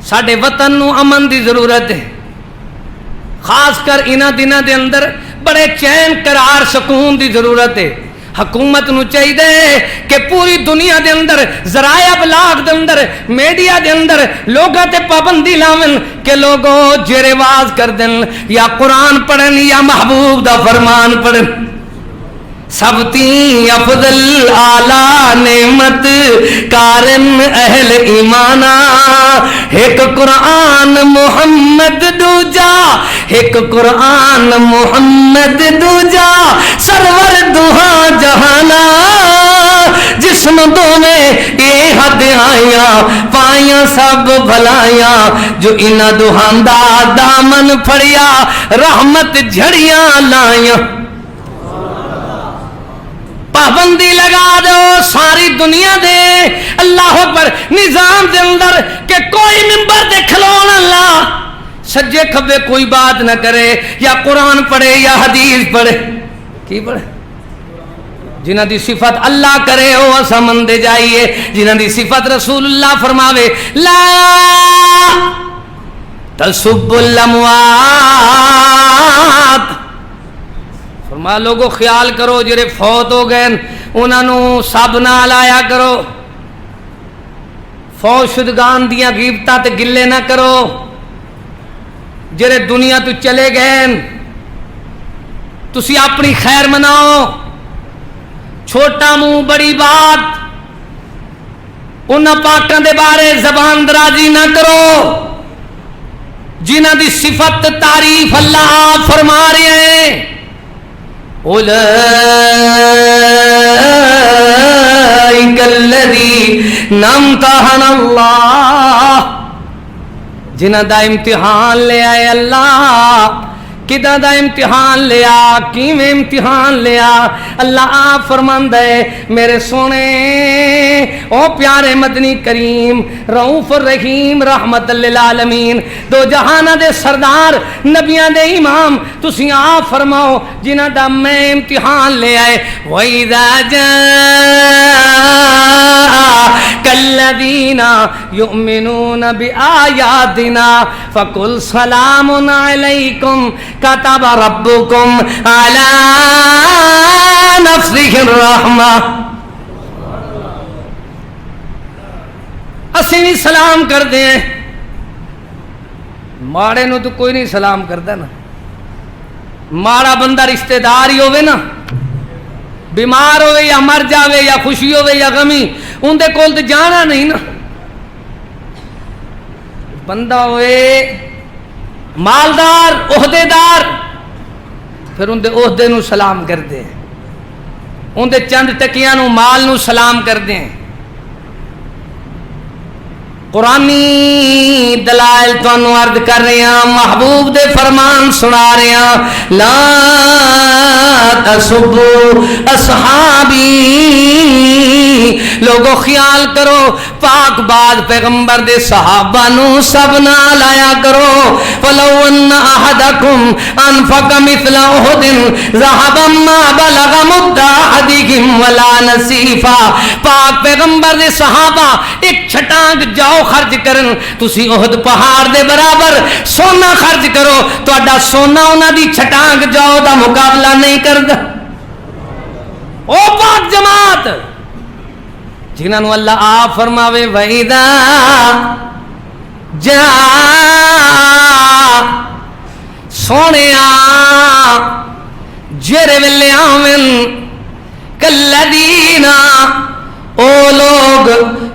ساڈے وطن نو امن دی ضرورت ہے، خاص کر انہاں دناں دے اندر بڑے چین قرار سکون دی ضرورت ہے۔ حکومت نو چاہیے کہ پوری دنیا دے اندر ذرائع ابلاغ دے اندر میڈیا دے اندر لوگاں تے پابندی لاون کہ لوگوں جے رواز کر دن یا قرآن پڑھن یا محبوب دا فرمان پڑھن۔ سب تی افضل اعلیٰ نعمت کارن اہل ایمانا، ایک قرآن محمد دوجا، ایک قرآن محمد دوجا سرور دوہا جہانا، جسم دو میں یہ حد آیاں پائیاں سب بھلائیاں، جو انہ دوہاندہ دامن پھڑیا رحمت جھڑیاں لائیاں۔ پابندی لگا دو ساری دنیا دے اللہ اکبر نظام دے اندر کہ کوئی ممبر دے کھلون اللہ سجے کھبے کوئی بات نہ کرے، یا قرآن پڑھے یا حدیث پڑھے، کی پڑھے؟ جنہ دی صفت اللہ کرے او اسا مندے جائیے، جنہ دی صفت رسول اللہ فرماوے لا تسب الاموات، فرما لوگو خیال کرو جڑے فوت ہو گئے انہاں نو سب نہ لایا کرو، فوت شدگان دیاں غیبتاں تے گلے نہ کرو، جڑے دنیا تو چلے گئے تسی اپنی خیر مناؤ، چھوٹا منہ بڑی بات، انہاں پاکاں دے بارے زبان درازی نہ کرو جنہ دی صفت تعریف اللہ فرما رہے ہیں اولئک الذین امتحن اللہ، جنہ دا امتحان لے آئے اللہ، کدا دا امتحان لیا، کیویں امتحان لیا، اللہ آپ فرماندا ہے میرے سونے او پیارے مدنی کریم رؤوف الرحیم رحمت للعالمین دو جہانہ دے سردار نبیاں دے امام، تسی آپ فرماؤ جنہ دا میں امتحان لے آئے وَإِذَا جَاءَكَ الَّذِينَ يُؤْمِنُونَ بِآيَاتِنَا فَقُلْ سَلَامٌ عَلَيْكُمْ كتب ربكم على نفسه الرحمة، اسی بھی سلام کر دیں، ماڑے نو تو کوئی نہیں سلام کرتا نا، ماڑا بندہ رشتہ دار ہی ہوئے نا، بیمار ہوئے یا مر جاوے یا خوشی ہوئے یا غمی ان دے کول تو جانا نہیں نا، بندہ ہوئے مالدار عہدے دار پھر ان دے عہدے نو سلام کر دیں، ان دے چند ٹکیاں نو مال نو سلام کر دیں، قرآنی دلائل تو انو عرض کر رہے ہیں، محبوب دے فرمان سنا رہے ہیں لا تسبوا اصحابی، لوگو خیال کرو پاک بعد پیغمبر دے صحابہ نو سب نہ لایا کرو، فلو ان احدکم انفق مثل احد ذهبا ما بلغ مد احدهم ولا نصیفا، پاک پیغمبر دے صحابہ ایک چھٹانگ جاؤ خرچ کرن، تسی احد پہاڑ دے برابر سونا خرچ کرو، تو اڈا سونا انہاں دی چھٹانگ جاؤ دا مقابلہ نہیں کردا۔ او پاک جماعت جنہاں نو اللہ آپ فرماوے وَإِذَا جَاءَ، سونیا جرے ویلے آمن کالذین او لوگ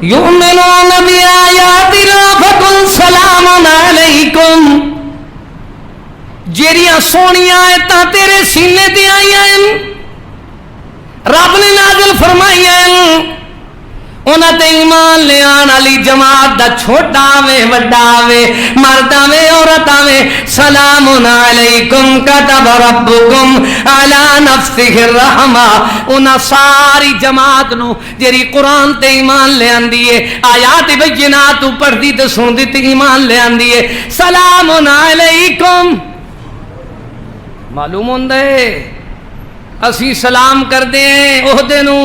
یؤمنون بآیاتنا فقل سلام علیکم، جیڑیاں سونیاں آیتاں تیرے سینے تے آئیاں رب نے نازل فرمائیاں انہاں تے ایمان لے آن والی جماعت دا چھوٹا وے وڈا وے مردا وے عورتاں وے سلام علیکم کتب ربکم علی نفسہ الرحمہ، انہاں ساری جماعت نو جیڑی قرآن تے ایمان لے آندی ہے آیات بینات پڑھ دی تے سن دی تے ایمان لے آندی ہے سلام علیکم، معلوم ہوندہ ہے اسی سلام کر دیں عہدے نو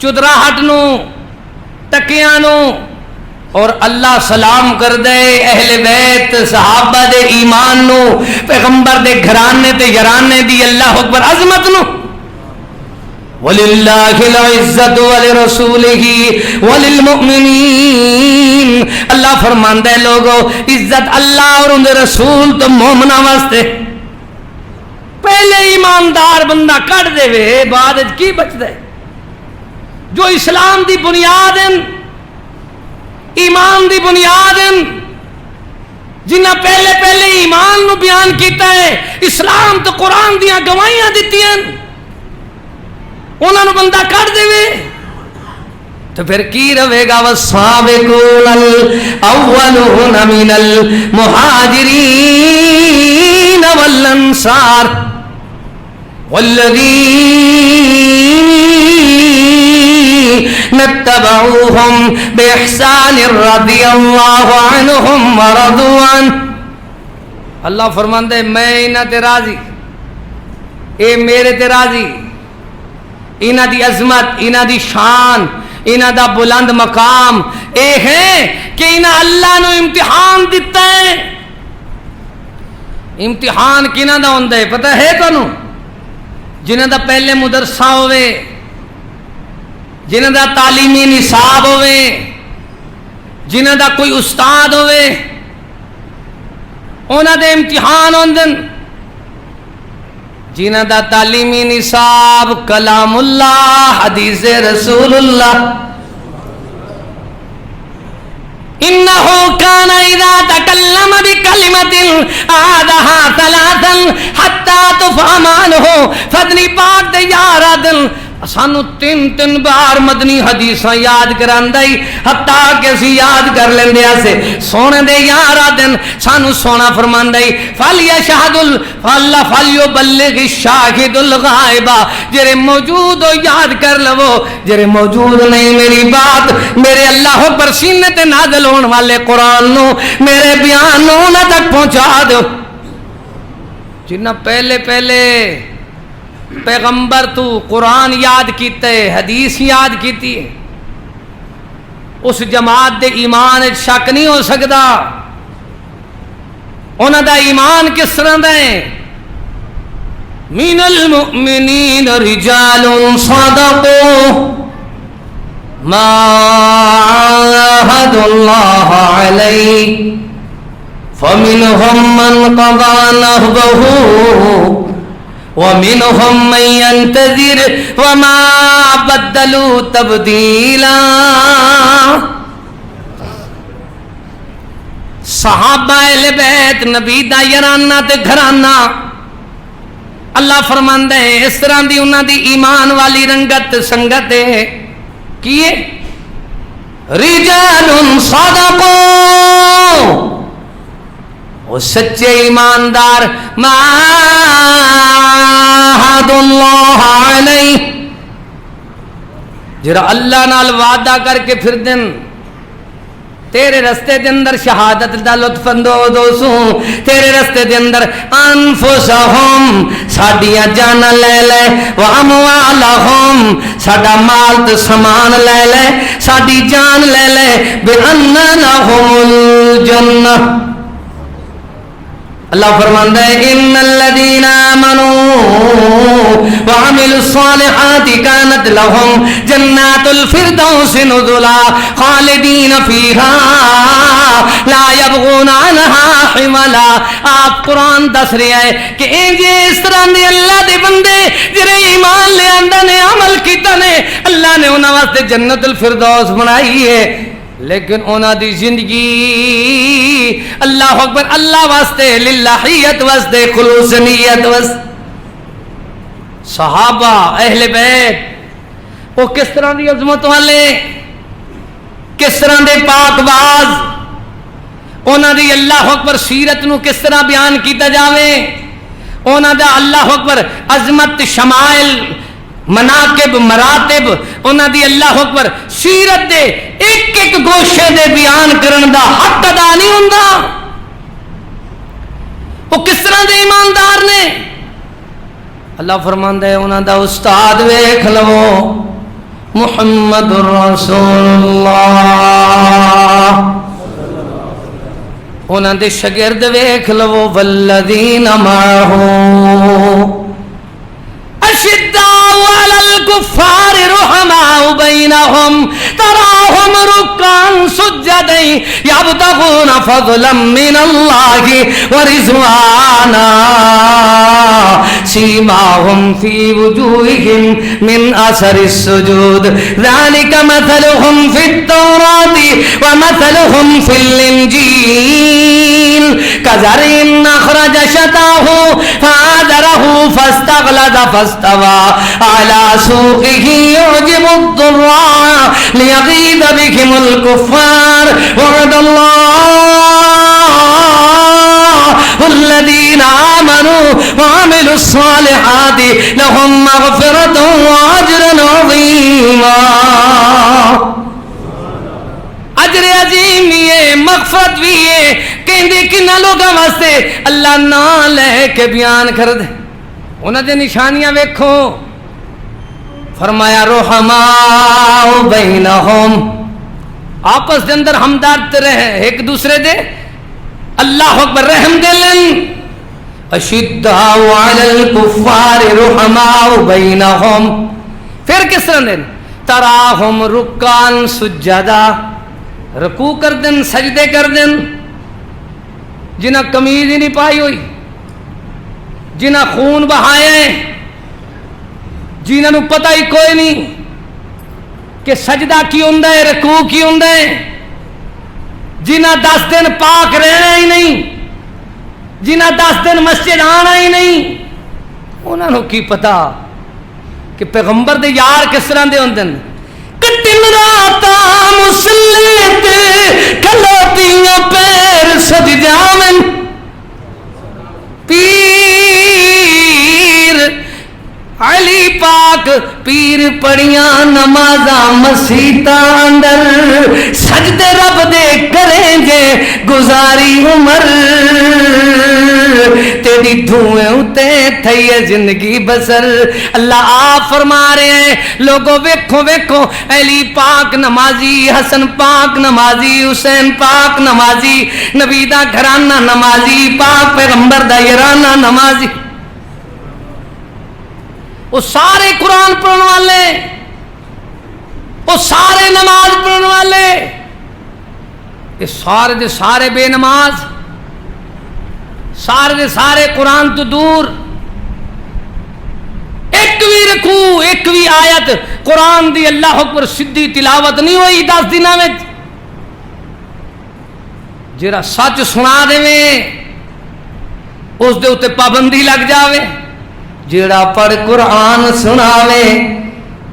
چدراہٹ نو ٹکیاں نو، اور اللہ سلام کر دے اہل بیت صحابہ دے ایمان نو پیغمبر دے گھرانے تے یرانے دی اللہ اکبر عظمت نو۔ وَلِلَّهِ الْعِزَّةُ وَلِرَسُولِهِ وَلِلْمُؤْمِنِينَ، اللہ فرماندہ ہے لوگو عزت اللہ اور ان رسول تو مومنہ واسطے، پہلے ایماندار بندہ کٹ دے وے بعد کی بچ دے، جو اسلام دی بنیاد ہیں ایمان دی بنیاد ہیں جنہ پہلے پہلے ایمان نو بیان کیتا ہے اسلام تو قرآن دیاں گواہیاں دیتی ہیں انہاں نو بندہ کٹ دے وے تو پھر کی رہے گا والسابقون الاولون من المہاجرین والانصار والذین اتبعوہم بإحسان رضی اللہ عنہم ورضوا عنہ، اللہ فرماندے میں انہاں تے راضی، اے میرے تے راضی، انہاں دی عظمت، انہاں دی شان، انہاں دا بلند مقام اے ہے کہ انہاں اللہ نو امتحان دیتا ہے۔ امتحان کنہاں دا ہوندا ہے پتہ ہے تانوں؟ جنہاں دا پہلے مدرسہ ہوئے، جنہاں دا تعلیمی نصاب ہوئے، جنہاں دا کوئی استاد ہوئے، انہاں دے امتحان ہوندن۔ جنہاں دا تعلیمی نصاب کلام اللہ، حدیث رسول اللہ، انہو کان اذا تکلم بکلمت آدھا ثلاثا حتی تفہم عنہ، فدنی پاک دے یارہ دن سانو تین بار مدنی حدیثاں یاد کراندائی حتیٰ کہ اسی یاد کر لیندے سے سونے دے یارہ دن سانو سونا فرماندائی فَلْيُبَلِّغِ الشَّاهِدُ الْغَائِبَ، جرے موجود ہو یاد کر لو، جرے موجود نہیں میری بات میرے اللہ پر سینے تے نازل ہون والے قرآن نو میرے بیان نو نہ تک پہنچا دو۔ جنہ پہلے پیغمبر تو قرآن یاد کیتے، حدیث یاد کیتی، اس جماعت دے ایمان شک نہیں ہو سکتا۔ انہاں دا ایمان کس طرح دا ہے؟ من المؤمنین رجال صدقوا ما عاهدوا اللہ علیہ فمنهم من قضى نحبه وَمِنْهُمْ مَنْ يَنْتَظِرُ وَمَا بَدَّلُوا تَبْدِيلًا۔ صحابہ اہل بیت نبی دا یارانہ تے گھرانہ اللہ فرماندا ہے اس طرح دی انہاں دی ایمان والی رنگت سنگت ہے کیے رجال صدقوا، وہ سچے ایماندار ما عاہد اللہ علیہ، جرا اللہ نال وعدہ کر کے پھر دن تیرے رستے دے اندر شہادت دا لطف اندوز ہوں، تیرے رستے دے اندر انفسہم ساڈیاں جانا لے لے واموالہم ساڈا مال تے سامان لے لے ساڈی جان لے لے بان لہم الجنہ۔ اللہ فرماندا ہے ان الذین آمنوا وعملوا الصالحات كانت لهم جنات الفردوس نزلا خالدین فیہا لا یبغون عنہا حولا۔ آپ قرآن دس رہے ہیں کہ اس طرح دے اللہ دے بندے جڑے ایمان لے آندے نے عمل کیتا نے اللہ نے انہاں واسطے جنت الفردوس بنائی ہے، لیکن انہاں دی زندگی اللہ اکبر اللہ واسطے للہیت واسطے خلوص نیت واسطے۔ صحابہ اہل بیت وہ کس طرح دی عظمت والے، کس طرح دے پاک باز، انہاں دی اللہ اکبر سیرت نو کس طرح بیان کیتا جاوے، انہاں دا اللہ اکبر عظمت شمائل مناقب مراتب انہاں دی اللہ اکبر سیرت دے ایک ایک گوشے دے بیان کرن دا حق ادا نہیں ہوندا۔ وہ کس طرح دے ایماندار نے؟ اللہ فرماندا ہے انہاں دا استاد ویکھ لو محمد رسول اللہ، انہاں دے شاگرد ویکھ لو والذین معہ اشداء علی الکفار رحماء بینہم تراہم رکعا سجدا یبتغون فضلا من اللہ ورضوانا سیماہم فی وجوہہم من اثر السجود ذالک مثلہم فی التوراۃ ومثلہم فی الانجیل کزرع اخرج شطأہ فآزرہ فاستغلظ فاستوى على سوقه يعجب الضراع ليغيظ بهم الكفار وعد الله الذين آمنوا وعملوا الصالحات لهم مغفرة وأجر عظيما۔ اجر عظیم بھی ہے، مغفرت بھی ہے، کہندے کنا لوگاں واسطے اللہ نام لے کے بیان کر دے۔ انہاں دے نشانیاں ویکھو فرمایا رحماء بینہم، آپس دے اندر ہمدرد رہے ایک دوسرے دے اللہ اکبر رحم دلن. اشداء علی الکفار رحماء بینہم. پھر کس طرح دن تراہم رکان سجدہ، رکوع کر دن سجدے کر دن، جنہ کمیز ہی نہیں پائی ہوئی، جنہ خون بہائے، جنہوں پتہ ہی کوئی نہیں کہ سجدہ کی ہوندا ہے رکوع کی ہوندا ہے، جنہ 10 دن پاک رہنا ہی نہیں، جنہ 10 دن مسجد آنا ہی نہیں، انہوں نے کی پتا کہ پیغمبر دے یار کس طرح دے ہوندے ہیں. کٹن راتاں مسلے تے کھلوتیاں پیر سج جاون، پیر علی پاک پیر پڑیاں نمازاں مسیتاں اندر، سجدے رب دے کریں جے گزاری عمر، تیری دھوئیں اتے تھئی ہے زندگی بسر. اللہ آپ فرما رہے ہیں لوگوں ویکھو ویکھو علی پاک نمازی، حسن پاک نمازی، حسین پاک نمازی، نبی دا گھرانہ نمازی، پاک پیغمبر دا یارانہ نمازی، وہ سارے قرآن پڑھنے والے، وہ سارے نماز پڑھنے والے، یہ سارے دے سارے بے نماز، سارے دے سارے قرآن تو دور. ایک بھی رکوع ایک بھی آیت قرآن دی اللہ اکبر سدھی تلاوت نہیں ہوئی 10 دنوں میں. جڑا سچ سنا دے اس دے اتے پابندی لگ جاوے، جڑا پڑھ قرآن سناوے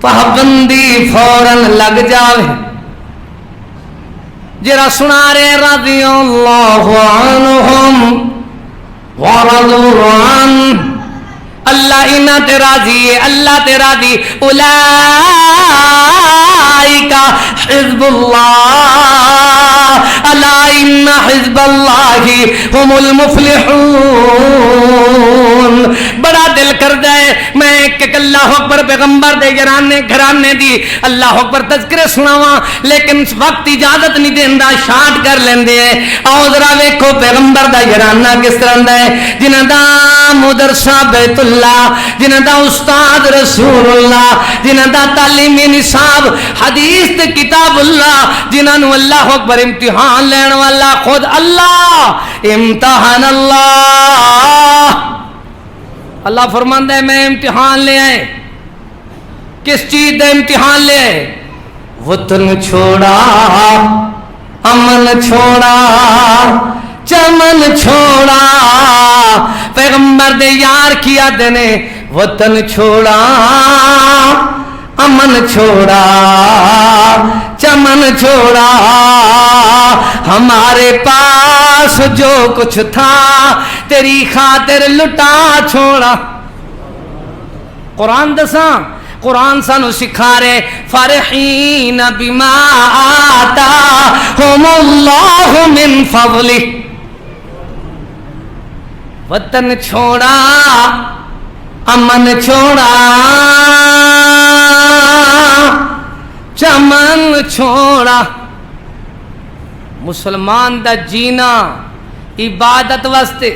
پابندی فوراً لگ جاوے. جڑا سنا رہے رضی اللہ عنہم ورضوا عنہ، اللہ انہاں تے راضی ہے، اللہ تے راضی. اولئک حزب اللہ الا ان حزب اللہ هم المفلحون. بڑا دل کردا ہے میں ایک اللہ اکبر پیغمبر دے یارانے گھرانے دی اللہ اکبر تذکرے سناواں، لیکن وقت اجازت نہیں دیندا، شارٹ کر لیندے ہیں. آؤ ذرا ویکھو پیغمبر دا یارانہ کس طرح دا ہے، جنہاں دا مدرسہ بیت اللہ، جنہاں دا استاد رسول اللہ، جنہاں دا تعلیمی نصاب حدیث تے کتاب اللہ، جنہاں نو اللہ اکبر امتحان لین والا خود اللہ. امتحان اللہ، اللہ فرماندا ہے میں امتحان لے آئے. کس چیز دا امتحان لے آئے؟ وطن چھوڑا، امن چھوڑا، چمن چھوڑا. پیغمبر دے یار کیا دینے وطن چھوڑا، امن چھوڑا، چمن چھوڑا، ہمارے پاس جو کچھ تھا تیری خاطر لٹا چھوڑا. قرآن دساں، قرآن سانو سکھا رہے فرحین بما آتاہم اللہ من فضلہ. وطن چھوڑا، امن چھوڑا، چمن چھوڑا. مسلمان دا جینا عبادت واسطے،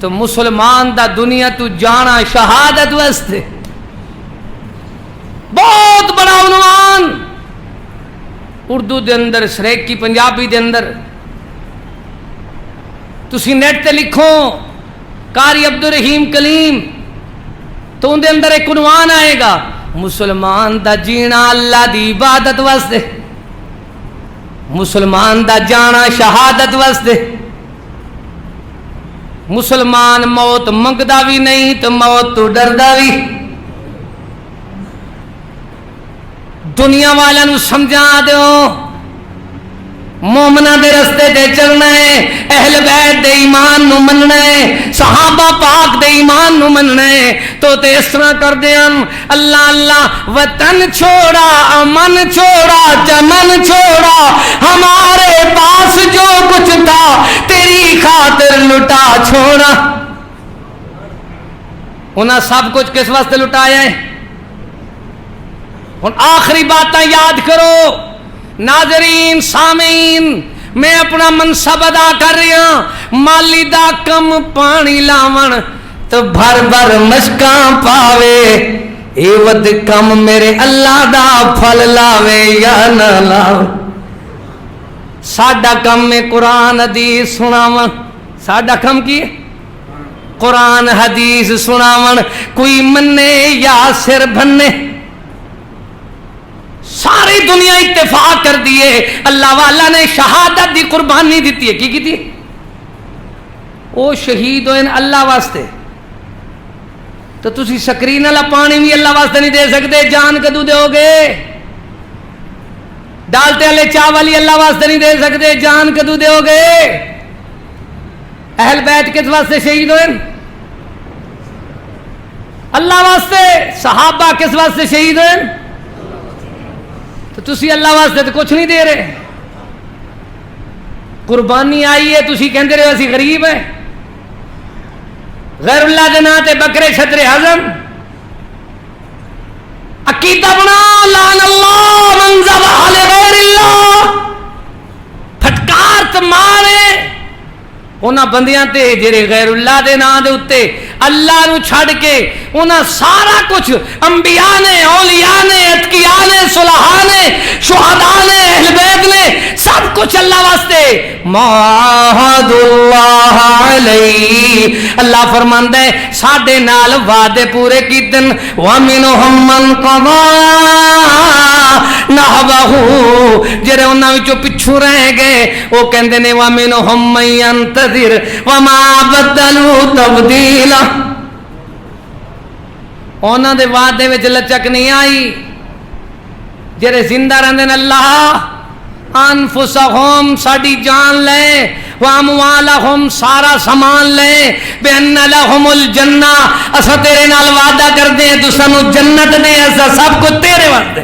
تو مسلمان دا دنیا تو جانا شہادت واسطے. بہت بڑا عنوان اردو دے اندر، سریکی پنجابی دے اندر تسی نیٹ تے لکھو قاری عبدالرحیم کلیم تو ان دے اندر ایک عنوان آئے گا مسلمان دا جینا اللہ دی عبادت واسطے، مسلمان دا جانا شہادت واسطے. مسلمان موت منگدا بھی نہیں تو موت تو ڈردا بھی. دنیا والوں نو سمجھا دیو مومنہ دے رستے تے چلنا ہے، اہل بیت دے ایمان نو مننا ہے، صحابہ پاک دے ایمان نو مننا ہے. تو تے اس طرح کر دے ہم اللہ اللہ وطن چھوڑا، امن چھوڑا، چمن چھوڑا، ہمارے پاس جو کچھ تھا تیری خاطر لٹا چھوڑا. انہاں سب کچھ کس واسطے لٹایا ہے؟ ہن آخری باتاں یاد کرو ناظرین سامعین، میں اپنا منصب ادا کر رہا، مالی دا کم پانی لاون تو بھر بھر مشکاں پاوے، اے ود کم میرے اللہ دا پھل لاوے یا نہ لاوے۔ ساڈا کم میں قرآن حدیث سناون، ساڈا کم کی ہے؟ قرآن حدیث سناون، کوئی منے یا سر بھنے۔ ساری دنیا اتفاق کر دیے اللہ والا نے شہادت دی قربانی دیتی ہے، کی تھی؟ وہ شہید ہوئے اللہ واسطے، تو تسی سکرین والا پانی بھی اللہ واسطے نہیں دے سکتے، جان کدو دو گے؟ ڈالتے والے چاہ والی اللہ واسطے نہیں دے سکتے، جان کدو دو گے؟ اہل بیت کس واسطے شہید ہوئے؟ اللہ واسطے۔ صحابہ کس واسطے شہید ہوئے؟ تو تسی اللہ واسطے تو کچھ نہیں دے رہے، قربانی آئی ہے تسی کہندے رہے اسی غریب ہیں، غیر اللہ دے نام تے بکرے چھتر ہضم۔ عقیدہ بنا لعن اللہ من ذبح لغیر اللہ، پھٹکار تو مارے انہاں بندیاں تے جڑے غیر اللہ دے نام دے اتے اللہ نو چھڑ کے انہاں سارا کچھ انبیاء نے، اولیاء نے، اتقیاء نے، صلحاء نے، شہداء نے، اہل بیت نے، سب کچھ اللہ واسطے۔ معاہد اللہ علیہ، اللہ فرماندا ہے ساڈے نال وعدے پورے کیتن، وَمِنْهُمْ مَنْ قَضَىٰ نَحْبَهُ، جڑے انہاں وچوں پچھو رہ گئے وہ کہندے نے وَمِنْهُمْ مَن يَنْتَظِرُ وَمَا بَدَّلُوا تَبْدِيلًا، انہاں دے وعدے وچ لچک نہیں آئی، جڑے زندہ رہندے نے اللہ انفسہم ساڈی جان لے، واموالہم سارا سامان لے، بِأَنَّ لَهُمُ الْجَنَّةَ، اسا تیرے نال وعدہ کردے ہیں تو سانو جنت دے، ایسا سب کچھ تیرے واسطے۔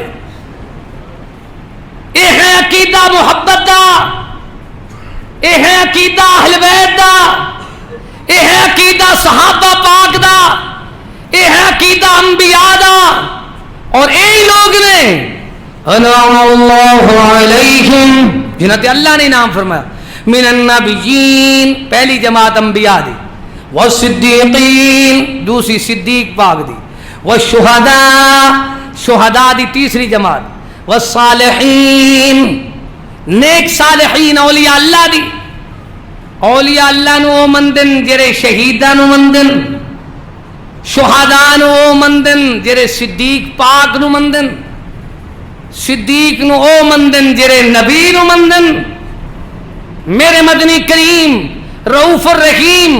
یہ ہے عقیدہ محبت دا، یہ ہے عقیدہ اہل بیت دا، یہ ہے عقیدہ صحابہ پاک دا، یہ ہے عقیدہ انبیاء دا، اور یہی لوگ نے انعم اللہ علیہم جنہاں تے اللہ نے انعام فرمایا، من النبیین پہلی جماعت انبیاء دی، والصدیقین دوسری صدیق پاک دی، والشہداء شہداء دی تیسری جماعت، والصالحین نیک صالحین اولیاء اللہ دی، اولیاء اللہ نو مندن جڑے شہیداں نو مندن، شہداء نو مندن جڑے صدیق پاک نو مندن، صدیق نو او مندن جڑے نبی نو مندن۔ میرے مدنی کریم رؤوف الرحیم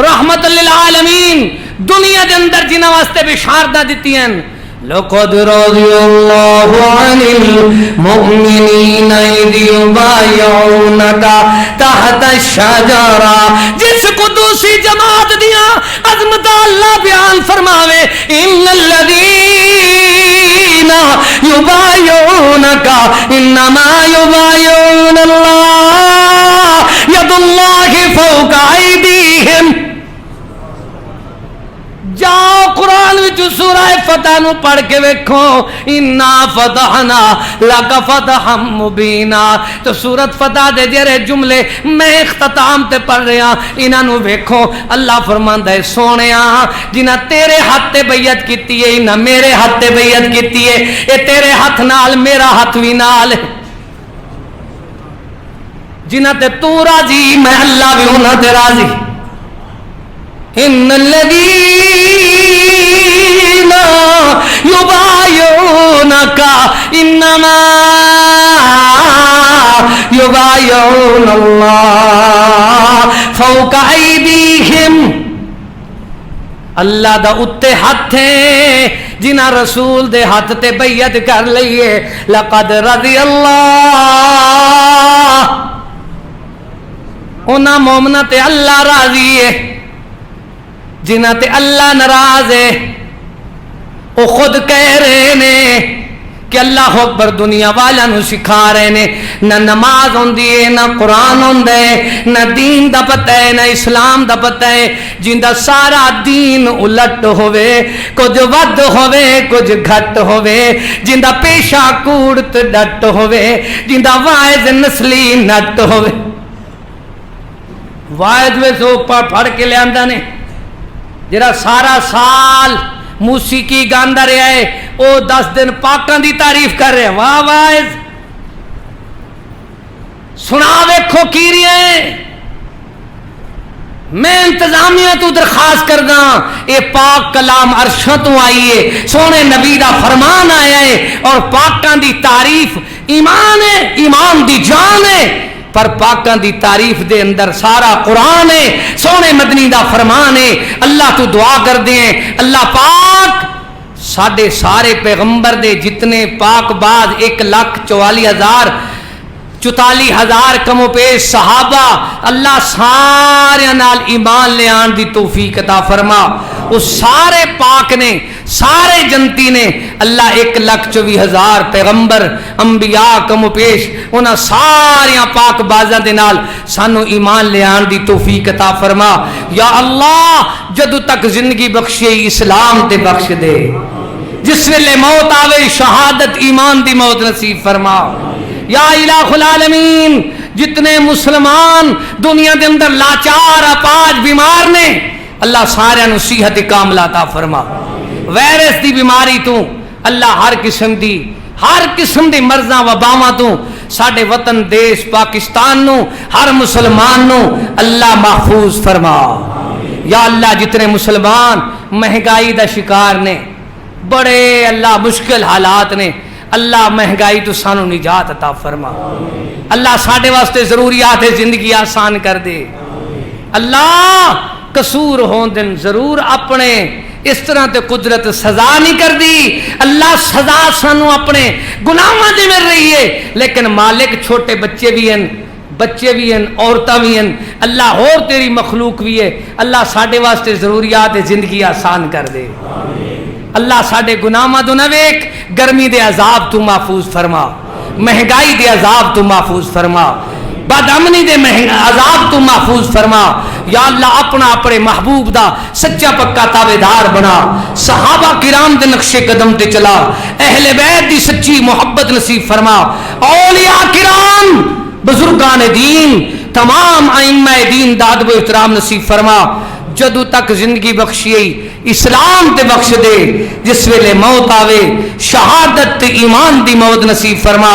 رحمت للعالمین دنیا دے اندر جنہاں واسطے بشارتاں دتی ہیں، لقد رضی اللہ عن المؤمنین اذ یبایعونک تحت الشجرہ، جس قدوسی جماعت دیا عظمت اللہ بیان فرماوے، ان الذین یبایعونک انما یبایعون اللہ ید اللہ فوق ایدیہم۔ جاؤ قرآن وچ سورہ فتح نو پڑھ کے ویکھو، انا فتحنا لک فتحا مبینا، تو سورت فتح دے جڑے جملے میں اختتام تے پڑھ رہا انہاں نو ویکھو، اللہ فرماندا ہے سونیا جنہاں تیرے ہاتھ تے بیعت کیتی ہے، انہاں میرے ہاتھ تے بیعت کیتی ہے، اے تیرے ہاتھ نال میرا ہاتھ وی نال ہے، جنہاں تے تو راضی میں اللہ بھی انہاں تے راضی۔ ان الذین یبایعونک انما یبایعون اللہ فوق ایدیہم، اللہ دا اتے ہاتھ ہے جنہاں رسول دے ہاتھ تے بیعت کر لئیے، لقد رضی اللہ، انہاں مومنہ تے اللہ راضی ہے، جنہاں تے اللہ ناراض ہے، وہ خود کہہ رہے نے کہ اللہ اکبر دنیا والا نو سکھا رہے نے نہ نماز ہوندی ہے نہ قرآن ہوندا ہے نہ دین دا پتہ ہے نہ اسلام دا پتہ ہے جیندا سارا دین الٹ ہوئے کچھ ود ہوئے کچھ گھٹ ہوئے جیندا پیشہ کوڑت ڈٹ ہوئے جیندا واعظ نسلی نٹ ہوئے واعظ وے سو پڑھ کے لے آندا نے جڑا سارا سال موسیقی گاندا رہا ہے او 10 دن پاکاں دی تعریف کر رہے ہیں واہ واہ سنا ویکھو کی رہے میں انتظامیہ تو درخواست کردا اے پاک کلام عرشاں تو آئیے سونے نبی دا فرمان آیا ہے اور پاکاں دی تعریف ایمان ہے ایمان دی جان ہے پر پاکاں دی تعریف دے اندر سارا قرآن ہے سونے مدنی دا فرمان ہے اللہ تو دعا کر دیں اللہ پاک ساڈے سارے پیغمبر دے جتنے پاک باز 1,44,000 کم و پیش صحابہ اللہ سارے نال ایمان لے آن دی توفیق عطا فرما اس سارے پاک نے سارے جنتی نے اللہ 1,24,000 پیغمبر انبیاء کم و پیش انہاں ساریاں پاک بازاں دے نال سانو ایمان لے آن دی توفیق عطا فرما یا اللہ جدو تک زندگی بخشے اسلام تے بخش دے جس ویلے موت آوے شہادت ایمان دی موت نصیب فرما یا الہ العالمین جتنے مسلمان دنیا دے اندر لاچار اپاج بیمار نے اللہ سارے نو صحت کاملہ عطا فرما وائرس دی بیماری تو اللہ ہر قسم دی مرضاں وباواں تو ساڈے وطن دیش پاکستان نو ہر مسلمان نو اللہ محفوظ فرما یا اللہ جتنے مسلمان مہنگائی دا شکار نے بڑے اللہ مشکل حالات نے اللہ مہنگائی تو سانو نجات عطا فرما اللہ ساڈے واسطے ضروریات زندگی آسان کر دے اللہ قصور ہون دن ضرور اپنے اس طرح تے قدرت سزا نہیں کر دی اللہ سزا سانو اپنے گناہاں دے مل رہی ہے لیکن مالک چھوٹے بچے بھی ہیں عورتاں بھی ہیں اللہ اور تیری مخلوق بھی ہے اللہ ساڈے واسطے ضروریات زندگی آسان کر دے اللہ ساڈے گناہاں تو نہ ویکھ گرمی دے عذاب تو محفوظ فرما مہنگائی دے عذاب تو محفوظ فرما بد امنی دے عذاب تو محفوظ فرما یا اللہ اپنے محبوب دا سچا پکا تابعدار بنا صحابہ کرام دے نقش قدم تے چلا اہل بیت دی سچی محبت نصیب فرما اولیاء کرام بزرگان دین تمام ائمہ دین دا ادب و احترام نصیب فرما جدو تک زندگی بخشی اسلام تے بخش دے جس ویلے موت آوے شہادت تے ایمان دی موت نصیب فرما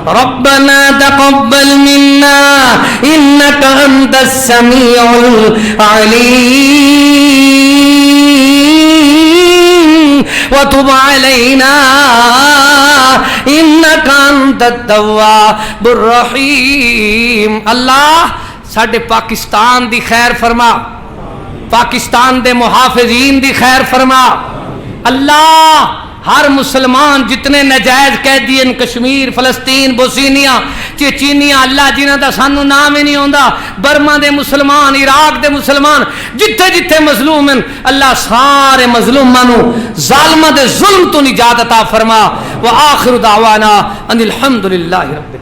ربنا تقبل منا انك انت السميع العليم وتب علينا انك انت التواب الرحيم اللہ ساڈے پاکستان دی خیر فرما پاکستان دے محافظین دی خیر فرما اللہ ہر مسلمان جتنے نجائز قیدی ہیں کشمیر فلسطین بوسینیا چیچینیا اللہ جنہاں دا سانو نام ہی نہیں ہوندا برما دے مسلمان عراق دے مسلمان جتھے جتھے مظلوم ہیں اللہ سارے مظلوماں نو ظالماں دے ظلم تو نجات عطا فرما وآخر دعوانا ان الحمدللہ رب